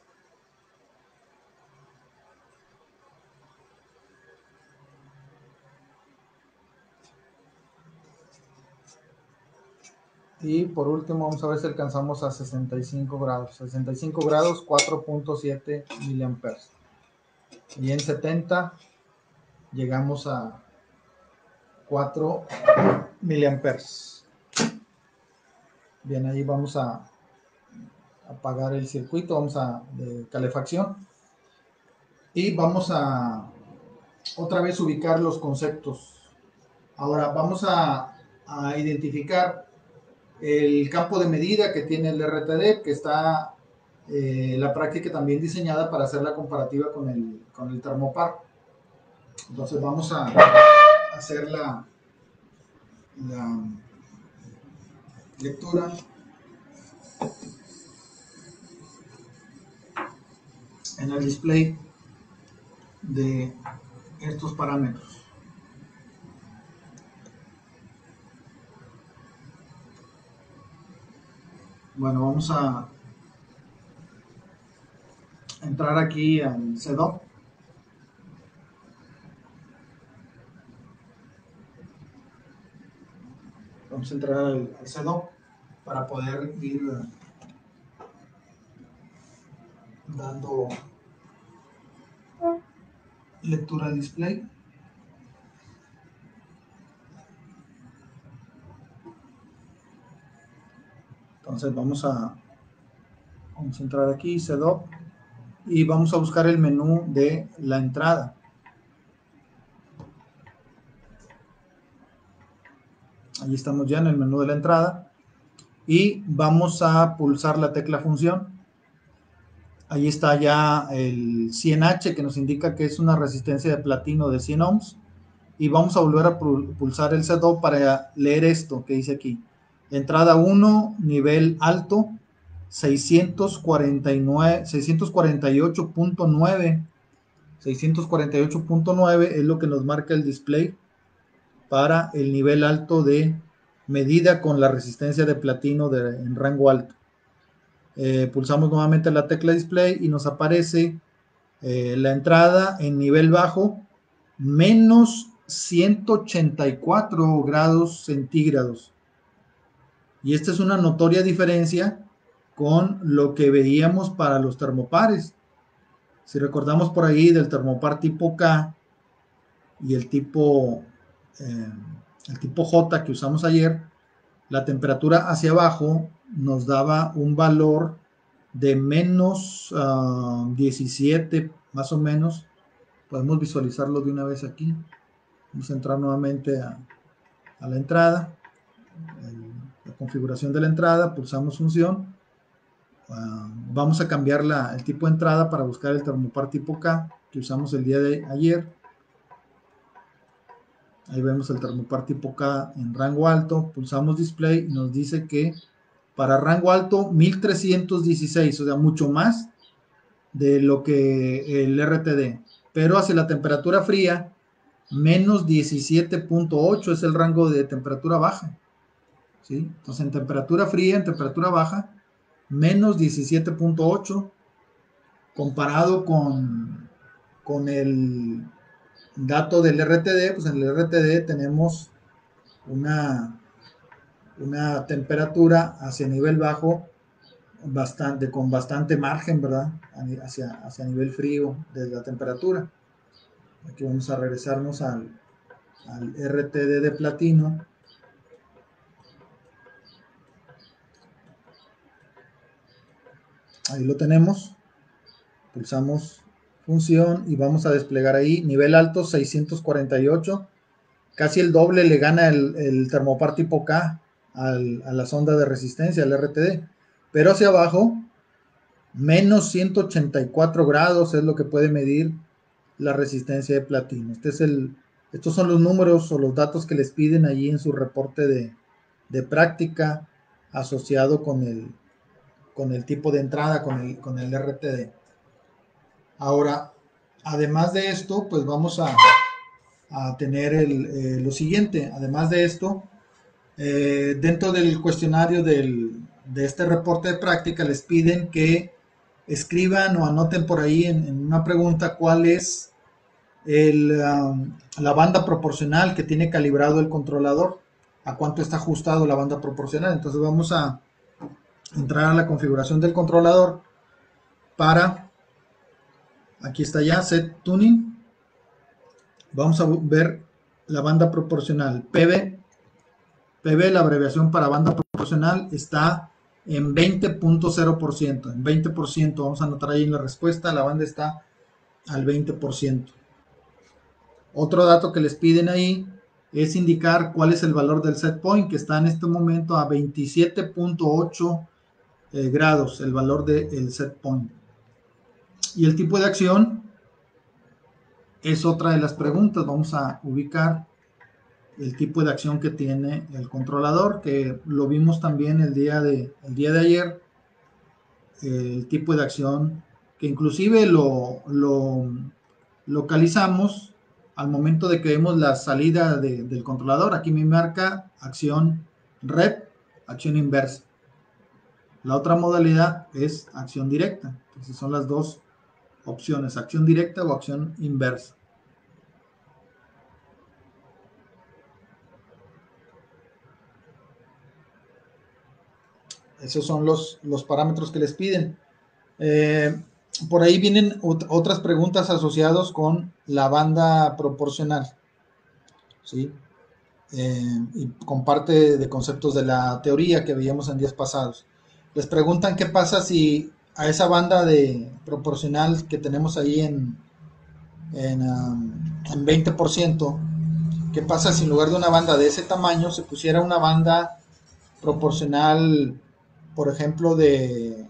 S1: Y por último, vamos a ver si alcanzamos a 65 grados. 65 grados, 4.7 miliamperes. Y en 70 llegamos a 4 miliamperes. Bien, ahí vamos a apagar el circuito, de calefacción. Y vamos a otra vez ubicar los conceptos. Ahora vamos a identificar el campo de medida que tiene el RTD, que está la práctica también diseñada para hacer la comparativa con el termopar. Entonces vamos a hacer la lectura en el display de estos parámetros. Bueno, vamos a entrar aquí al setup. Vamos a entrar al setup para poder ir dando lectura al display. Entonces vamos a entrar aquí, setup, y vamos a buscar el menú de la entrada. Ahí estamos ya en el menú de la entrada y vamos a pulsar la tecla función. Ahí está ya el 100H que nos indica que es una resistencia de platino de 100 ohms. Y vamos a volver a pulsar el setup para leer esto que dice aquí. Entrada 1, nivel alto, 648.9. 648.9 es lo que nos marca el display para el nivel alto de medida con la resistencia de platino en rango alto. Pulsamos nuevamente la tecla display y nos aparece la entrada en nivel bajo, menos 184 grados centígrados. Y esta es una notoria diferencia con lo que veíamos para los termopares. Si recordamos por ahí del termopar tipo K y el tipo J que usamos ayer, la temperatura hacia abajo nos daba un valor de menos 17 más o menos. Podemos visualizarlo de una vez aquí. Vamos a entrar nuevamente a la entrada, la configuración de la entrada, pulsamos función. Vamos a cambiar el tipo de entrada para buscar el termopar tipo K que usamos el día de ayer. Ahí vemos el termopar tipo K en rango alto, pulsamos display y nos dice que para rango alto 1316, o sea, mucho más de lo que el RTD, pero hacia la temperatura fría menos 17.8 es el rango de temperatura baja, ¿sí? Entonces en temperatura fría, en temperatura baja, menos 17.8 comparado con el dato del RTD. Pues en el RTD tenemos una temperatura hacia nivel bajo con bastante margen, ¿verdad? Hacia nivel frío de la temperatura. Aquí vamos a regresarnos al RTD de platino. Ahí lo tenemos. Pulsamos función y vamos a desplegar ahí nivel alto 648. Casi el doble le gana el termopar tipo K a la sonda de resistencia, al RTD. Pero hacia abajo, menos 184 grados es lo que puede medir la resistencia de platino. Estos son los números o los datos que les piden allí en su reporte de práctica asociado con el tipo de entrada, con el RTD. Ahora, además de esto, pues vamos a tener lo siguiente. Además de esto, dentro del cuestionario de este reporte de práctica les piden que escriban o anoten por ahí en una pregunta cuál es la banda proporcional que tiene calibrado el controlador, a cuánto está ajustado la banda proporcional. Entonces vamos a entrar a la configuración del controlador para, aquí está ya, Set Tuning. Vamos a ver la banda proporcional. PB, la abreviación para banda proporcional, está en 20.0%. En 20%, vamos a anotar ahí en la respuesta, la banda está al 20%. Otro dato que les piden ahí es indicar cuál es el valor del set point, que está en este momento a 27.8 grados, el valor del set point. Y el tipo de acción es otra de las preguntas. Vamos a ubicar el tipo de acción que tiene el controlador, que lo vimos también el día de ayer, el tipo de acción que inclusive lo localizamos al momento de que vemos la salida del controlador. Aquí me marca acción rep, acción inversa. La otra modalidad es acción directa. Entonces son las dos opciones, acción directa o acción inversa. Esos son los parámetros que les piden. Por ahí vienen otras preguntas asociadas con la banda proporcional, ¿sí? Y con parte de conceptos de la teoría que veíamos en días pasados. Les preguntan qué pasa si a esa banda de proporcional que tenemos ahí en 20%, qué pasa si en lugar de una banda de ese tamaño se pusiera una banda proporcional, por ejemplo, de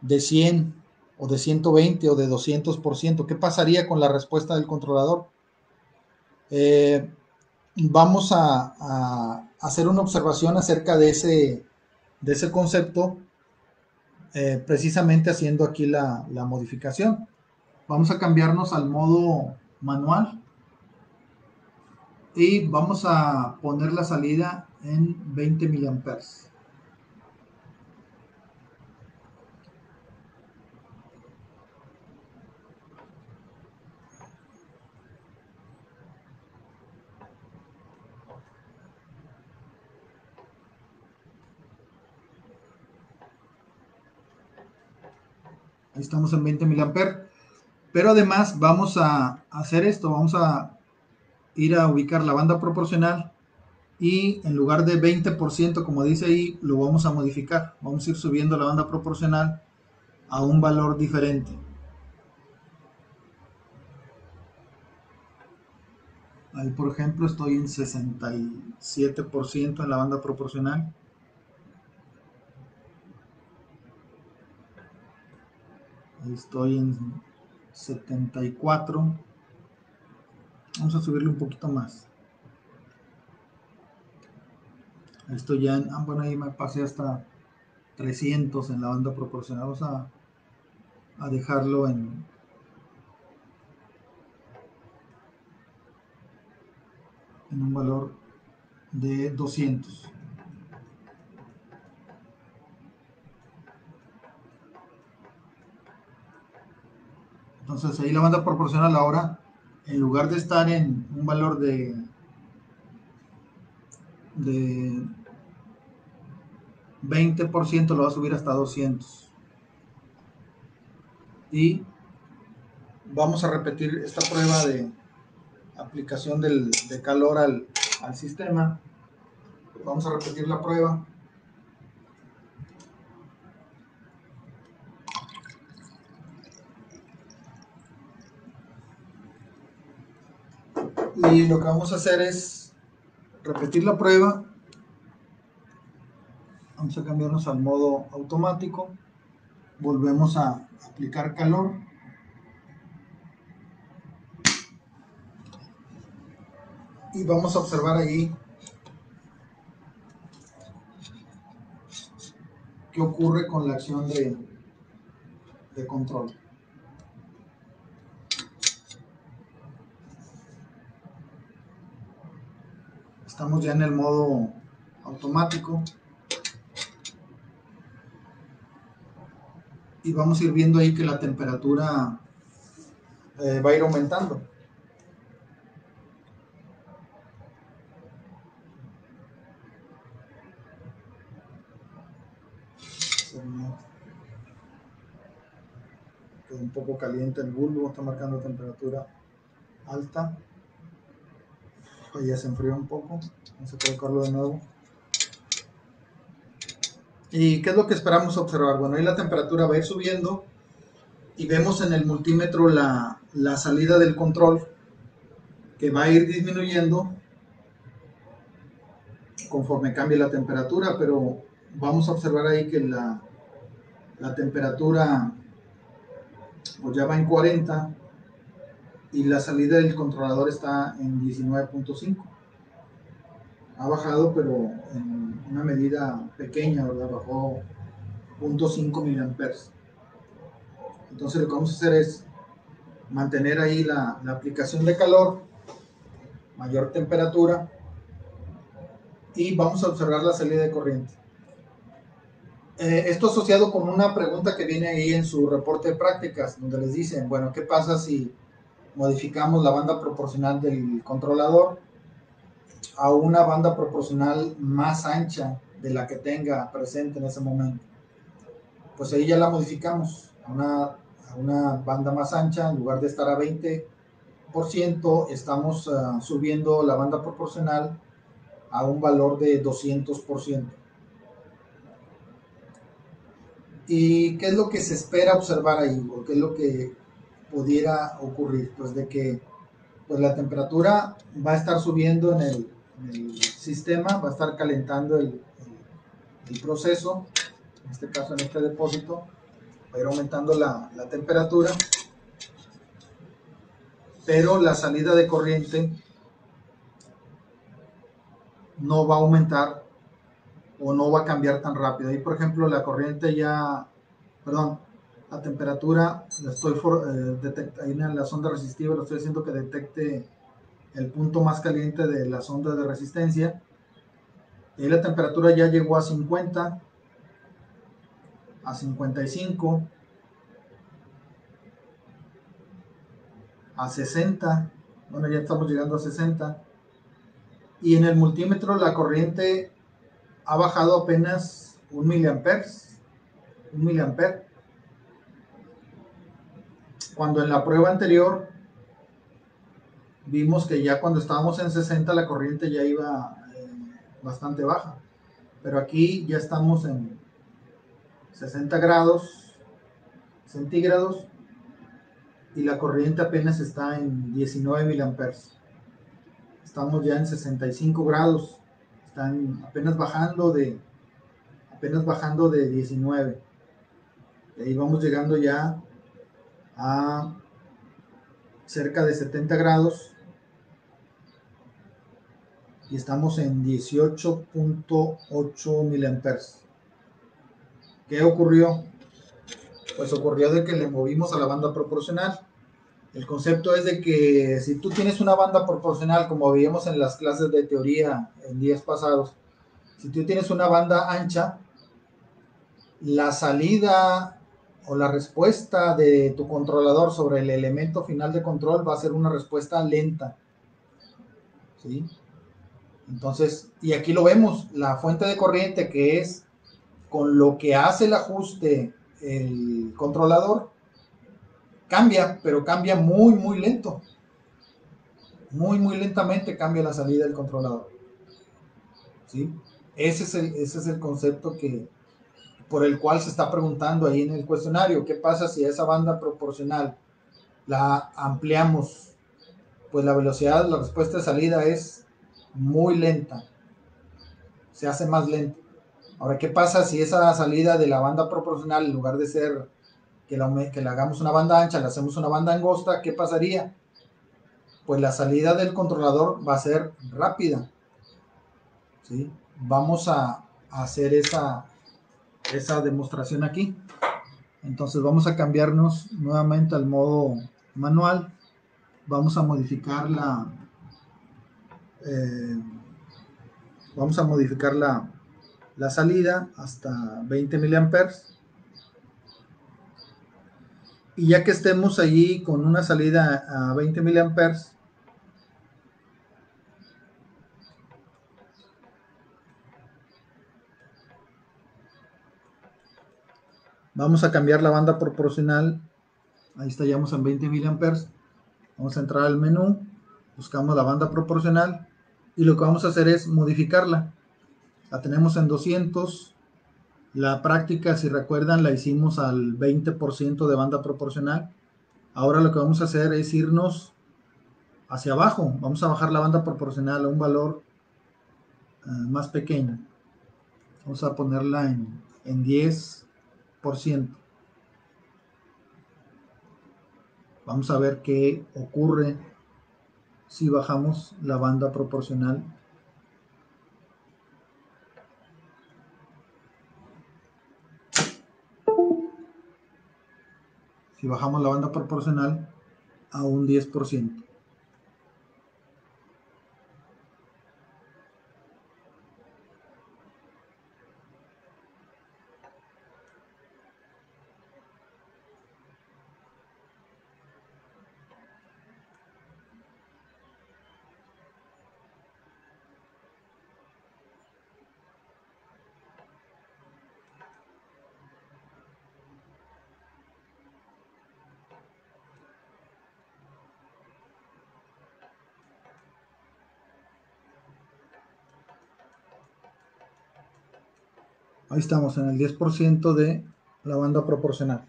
S1: 100 o de 120 o de 200%. ¿Qué pasaría con la respuesta del controlador? Vamos a hacer una observación acerca de ese concepto, precisamente haciendo aquí la modificación. Vamos a cambiarnos al modo manual y vamos a poner la salida en 20 miliamperes. Ahí estamos en 20 miliamperes. Pero además vamos a hacer esto, vamos a ir a ubicar la banda proporcional y en lugar de 20%, como dice ahí, lo vamos a modificar. Vamos a ir subiendo la banda proporcional a un valor diferente. Ahí, por ejemplo, estoy en 67% en la banda proporcional. Ahí estoy en 74. Vamos a subirle un poquito más. Estoy ya en, bueno, ahí me pasé hasta 300 en la banda proporcional. Vamos a dejarlo en un valor de 200. Entonces ahí la banda proporcional ahora, en lugar de estar en un valor de 20%, lo va a subir hasta 200. Y vamos a repetir esta prueba de aplicación de calor al sistema. Vamos a repetir la prueba. Y lo que vamos a hacer es repetir la prueba. Vamos a cambiarnos al modo automático. Volvemos a aplicar calor. Y vamos a observar ahí qué ocurre con la acción de control. Estamos ya en el modo automático y vamos a ir viendo ahí que la temperatura va a ir aumentando. Quedó un poco caliente el bulbo, está marcando temperatura alta. Ahí ya se enfrió un poco. Vamos a colocarlo de nuevo. ¿Y qué es lo que esperamos observar? Bueno, ahí la temperatura va a ir subiendo y vemos en el multímetro la salida del control, que va a ir disminuyendo conforme cambie la temperatura, pero vamos a observar ahí que la temperatura pues ya va en 40 y la salida del controlador está en 19.5. ha bajado, pero en una medida pequeña, ¿verdad? Bajó 0.5 miliamperes. Entonces lo que vamos a hacer es mantener ahí la aplicación de calor, mayor temperatura, y vamos a observar la salida de corriente. Esto asociado con una pregunta que viene ahí en su reporte de prácticas, donde les dicen, bueno, ¿qué pasa si modificamos la banda proporcional del controlador a una banda proporcional más ancha de la que tenga presente en ese momento? Pues ahí ya la modificamos a una banda más ancha. En lugar de estar a 20%, estamos subiendo la banda proporcional a un valor de 200%. ¿Y qué es lo que se espera observar ahí? ¿O qué es lo que pudiera ocurrir? Pues de que pues la temperatura va a estar subiendo en el sistema, va a estar calentando el proceso, en este caso en este depósito, va a ir aumentando la temperatura, pero la salida de corriente no va a aumentar o no va a cambiar tan rápido. Ahí, por ejemplo, la corriente ya, perdón, la temperatura, la estoy ahí en la sonda resistiva, lo estoy haciendo que detecte el punto más caliente de la sonda de resistencia. Y la temperatura ya llegó a 50, a 55, a 60. Bueno, ya estamos llegando a 60. Y en el multímetro la corriente ha bajado apenas 1 miliamperes. 1 miliamper. Cuando en la prueba anterior vimos que ya cuando estábamos en 60 la corriente ya iba bastante baja. Pero aquí ya estamos en 60 grados centígrados y la corriente apenas está en 19 miliamperes. Estamos ya en 65 grados. Están apenas bajando de 19. Y ahí vamos llegando ya a cerca de 70 grados y estamos en 18.8 miliamperes. ¿Qué ocurrió? Pues ocurrió de que le movimos a la banda proporcional. El concepto es de que si tú tienes una banda proporcional, como veíamos en las clases de teoría en días pasados, si tú tienes una banda ancha, la salida o la respuesta de tu controlador sobre el elemento final de control va a ser una respuesta lenta. ¿Sí? Entonces, y aquí lo vemos, la fuente de corriente que es con lo que hace el ajuste el controlador, cambia, pero cambia muy, muy lento. Muy, muy lentamente cambia la salida del controlador. ¿Sí? Ese es el concepto por el cual se está preguntando ahí en el cuestionario. ¿Qué pasa si esa banda proporcional la ampliamos? Pues la velocidad, la respuesta de salida es muy lenta. Se hace más lenta. Ahora, ¿qué pasa si esa salida de la banda proporcional, en lugar de ser que le hagamos una banda ancha, le hacemos una banda angosta? ¿Qué pasaría? Pues la salida del controlador va a ser rápida. ¿Sí? Vamos a hacer esa demostración aquí. Entonces vamos a cambiarnos nuevamente al modo manual. Vamos a modificar eh, la salida hasta 20 miliamperes. Y ya que estemos allí con una salida a 20 miliamperes, vamos a cambiar la banda proporcional. Ahí estamos en 20 miliamperes. Vamos a entrar al menú, buscamos la banda proporcional y lo que vamos a hacer es modificarla. La tenemos en 200. La práctica, si recuerdan, la hicimos al 20% de banda proporcional. Ahora lo que vamos a hacer es irnos hacia abajo. Vamos a bajar la banda proporcional a un valor más pequeño. Vamos a ponerla en 10%. Vamos a ver qué ocurre si bajamos la banda proporcional si bajamos la banda proporcional a un 10%. Ahí estamos en el 10% de la banda proporcional.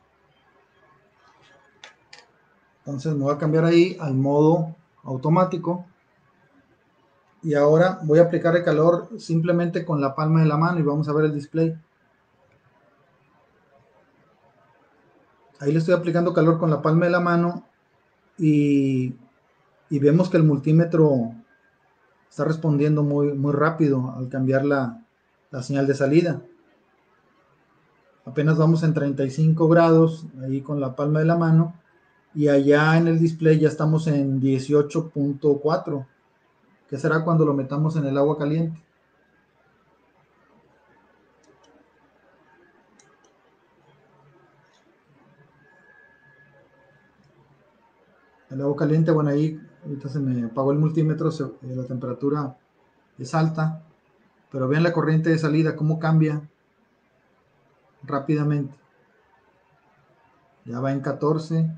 S1: Entonces me voy a cambiar ahí al modo automático. Y ahora voy a aplicar el calor simplemente con la palma de la mano y vamos a ver el display. Ahí le estoy aplicando calor con la palma de la mano y vemos que el multímetro está respondiendo muy rápido al cambiar la señal de salida. Apenas vamos en 35 grados ahí con la palma de la mano y allá en el display ya estamos en 18.4, que será cuando lo metamos en el agua caliente. El agua caliente, bueno, ahí ahorita se me apagó el multímetro, la temperatura es alta, pero vean la corriente de salida cómo cambia rápidamente. Ya va en 14,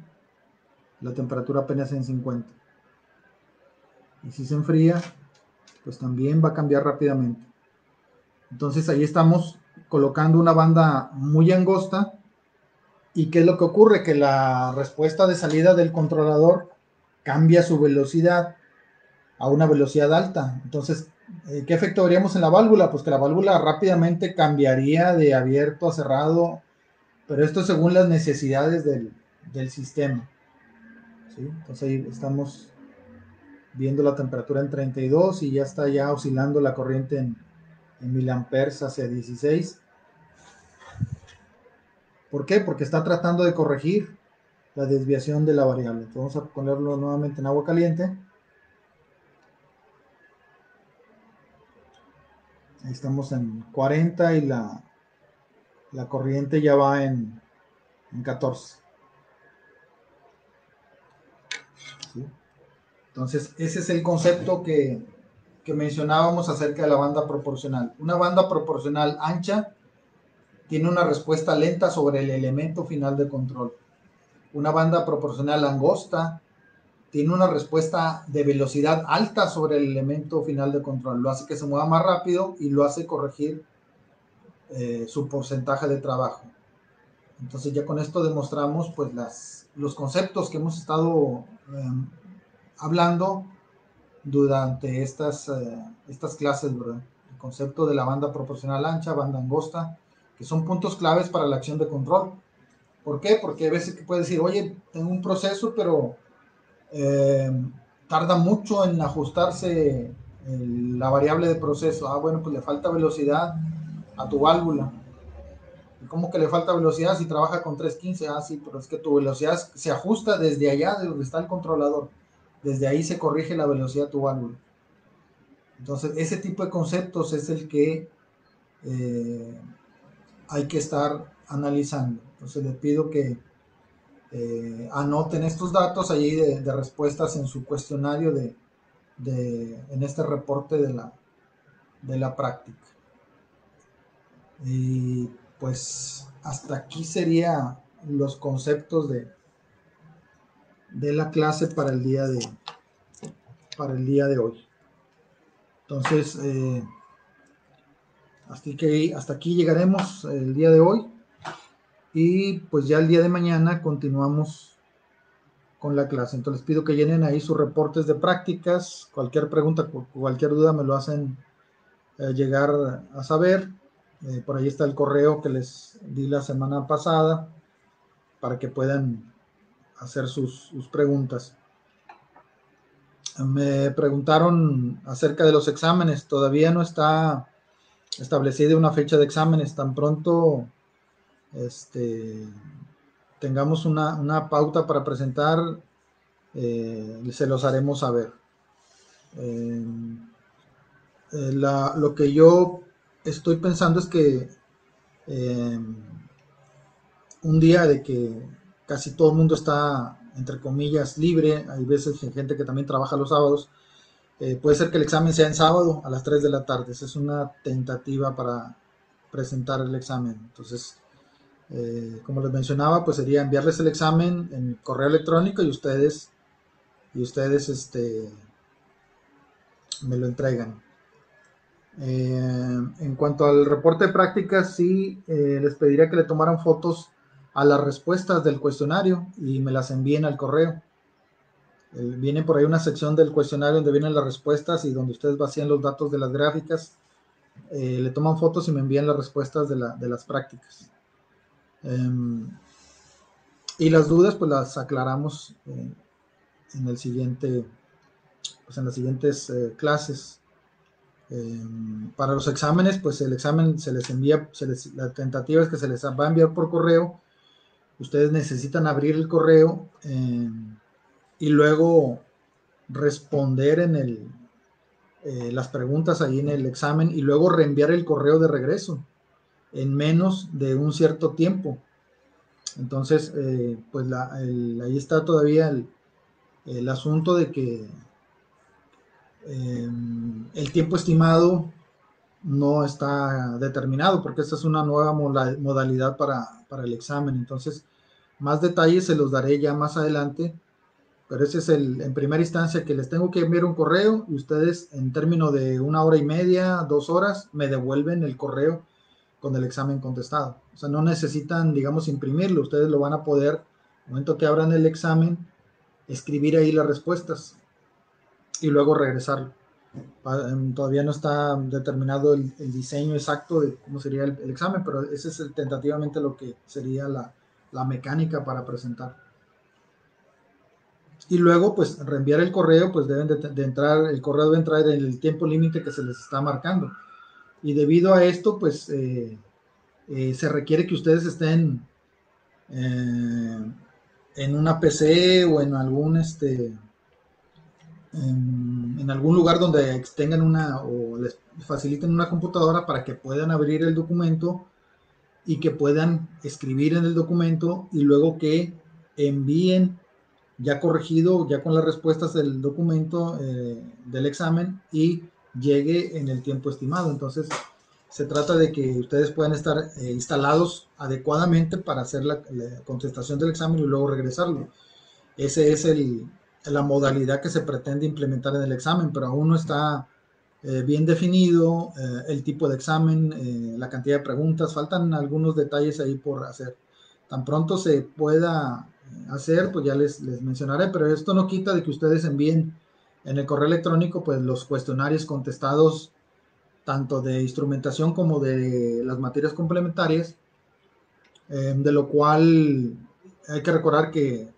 S1: la temperatura apenas en 50. Y si se enfría, pues también va a cambiar rápidamente. Entonces ahí estamos colocando una banda muy angosta. ¿Y qué es lo que ocurre? Que la respuesta de salida del controlador cambia su velocidad a una velocidad alta. Entonces, ¿qué efecto veríamos en la válvula? Pues que la válvula rápidamente cambiaría de abierto a cerrado, pero esto según las necesidades del sistema. ¿Sí? Entonces ahí estamos viendo la temperatura en 32 y ya está ya oscilando la corriente en miliamperes hacia 16. ¿Por qué? Porque está tratando de corregir la desviación de la variable. Entonces vamos a ponerlo nuevamente en agua caliente. Ahí estamos en 40 y la corriente ya va en 14. ¿Sí? Entonces ese es el concepto que mencionábamos acerca de la banda proporcional. Una banda proporcional ancha tiene una respuesta lenta sobre el elemento final de control. Una banda proporcional angosta tiene una respuesta de velocidad alta sobre el elemento final de control. Lo hace que se mueva más rápido y lo hace corregir su porcentaje de trabajo. Entonces ya con esto demostramos pues los conceptos que hemos estado hablando durante estas clases, ¿verdad? El concepto de la banda proporcional ancha, banda angosta, que son puntos claves para la acción de control. ¿Por qué? Porque a veces que puedes decir, oye, tengo un proceso, pero tarda mucho en ajustarse la variable de proceso. Bueno, pues le falta velocidad a tu válvula. ¿Cómo que le falta velocidad si trabaja con 315? Sí, pero es que tu velocidad se ajusta desde allá, de donde está el controlador. Desde ahí se corrige la velocidad de tu válvula. Entonces, ese tipo de conceptos es el que hay que estar analizando. Entonces, les pido que anoten estos datos allí de respuestas en su cuestionario en este reporte de la práctica. Y pues hasta aquí serían los conceptos de la clase para el día de hoy. Entonces, hasta aquí llegaremos el día de hoy y pues ya el día de mañana continuamos con la clase. Entonces les pido que llenen ahí sus reportes de prácticas. Cualquier pregunta, cualquier duda me lo hacen llegar a saber. Por ahí está el correo que les di la semana pasada para que puedan hacer sus preguntas. Me preguntaron acerca de los exámenes. Todavía no está establecida una fecha de exámenes. Tan pronto tengamos una pauta para presentar, se los haremos saber. Lo que yo estoy pensando es que un día de que casi todo el mundo está, entre comillas, libre, hay veces hay gente que también trabaja los sábados, puede ser que el examen sea en sábado a las 3 de la tarde. Esa es una tentativa para presentar el examen. Entonces, como les mencionaba, pues sería enviarles el examen en correo electrónico y ustedes me lo entregan. En cuanto al reporte de prácticas, sí, les pediría que le tomaran fotos a las respuestas del cuestionario y me las envíen al correo. Viene por ahí una sección del cuestionario donde vienen las respuestas y donde ustedes vacían los datos de las gráficas. Le toman fotos y me envían las respuestas de las prácticas. Y las dudas pues las aclaramos en el siguiente, pues en las siguientes clases. Para los exámenes, pues el examen se les envía, la tentativa es que se les va a enviar por correo. Ustedes necesitan abrir el correo y luego responder las preguntas ahí en el examen y luego reenviar el correo de regreso en menos de un cierto tiempo. Entonces, pues ahí está todavía el asunto de que el tiempo estimado no está determinado porque esta es una nueva modalidad para el examen. Entonces, más detalles se los daré ya más adelante, pero ese es en primera instancia, que les tengo que enviar un correo y ustedes en término de 1 hora y media, 2 horas, me devuelven el correo con el examen contestado. O sea, no necesitan, digamos, imprimirlo, ustedes lo van a poder, al momento que abran el examen, escribir ahí las respuestas y luego regresarlo. Todavía no está determinado el diseño exacto de cómo sería el examen, pero ese es tentativamente lo que sería la mecánica para presentar. Y luego, pues, reenviar el correo, pues deben de entrar, el correo debe entrar en el tiempo límite que se les está marcando. Y debido a esto, pues, se requiere que ustedes estén en una PC o en algún en algún lugar donde tengan o les faciliten una computadora para que puedan abrir el documento y que puedan escribir en el documento y luego que envíen ya corregido, ya con las respuestas del documento del examen y llegue en el tiempo estimado. Entonces, se trata de que ustedes puedan estar instalados adecuadamente para hacer la contestación del examen y luego regresarlo. Ese es la modalidad que se pretende implementar en el examen, pero aún no está bien definido el tipo de examen, la cantidad de preguntas, faltan algunos detalles ahí por hacer. Tan pronto se pueda hacer, pues ya les mencionaré, pero esto no quita de que ustedes envíen en el correo electrónico pues los cuestionarios contestados tanto de instrumentación como de las materias complementarias, de lo cual hay que recordar que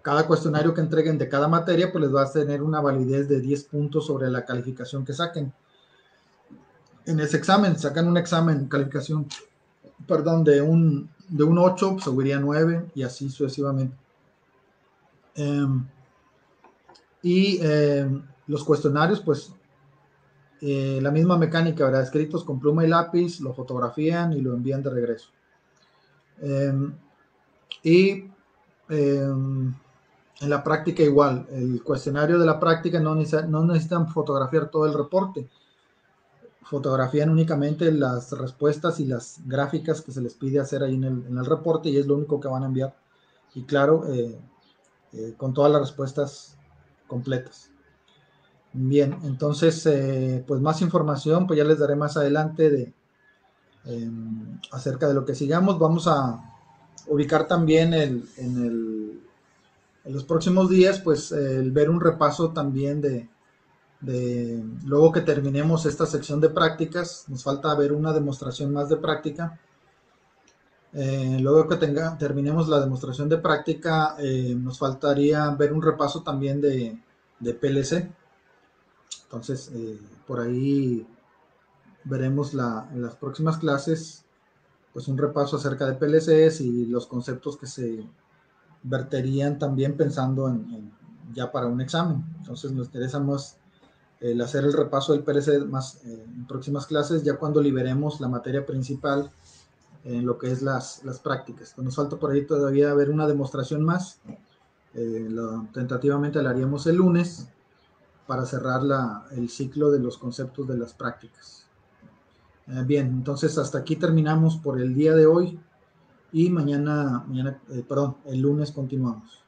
S1: cada cuestionario que entreguen de cada materia pues les va a tener una validez de 10 puntos sobre la calificación que saquen. En ese examen, sacan un examen, calificación, perdón, de un 8, subiría 9 y así sucesivamente. Y los cuestionarios, pues la misma mecánica, ¿verdad? Escritos con pluma y lápiz, lo fotografían y lo envían de regreso. Y en la práctica igual, el cuestionario de la práctica no necesitan fotografiar todo el reporte, fotografían únicamente las respuestas y las gráficas que se les pide hacer ahí en el reporte y es lo único que van a enviar. Y claro, con todas las respuestas completas. Bien, entonces, pues más información, pues ya les daré más adelante acerca de lo que sigamos. Vamos a ubicar también en los próximos días, pues el ver un repaso también luego que terminemos esta sección de prácticas, nos falta ver una demostración más de práctica. Luego que terminemos la demostración de práctica, nos faltaría ver un repaso también de PLC. Entonces, por ahí veremos en las próximas clases pues un repaso acerca de PLCs y los conceptos que se verterían también pensando ya para un examen. Entonces nos interesa más el hacer el repaso del PLC más en próximas clases, ya cuando liberemos la materia principal en lo que es las prácticas. Entonces, nos falta por ahí todavía ver una demostración más. Tentativamente la haríamos el lunes para cerrar el ciclo de los conceptos de las prácticas. Bien, entonces hasta aquí terminamos por el día de hoy y mañana, perdón, el lunes continuamos.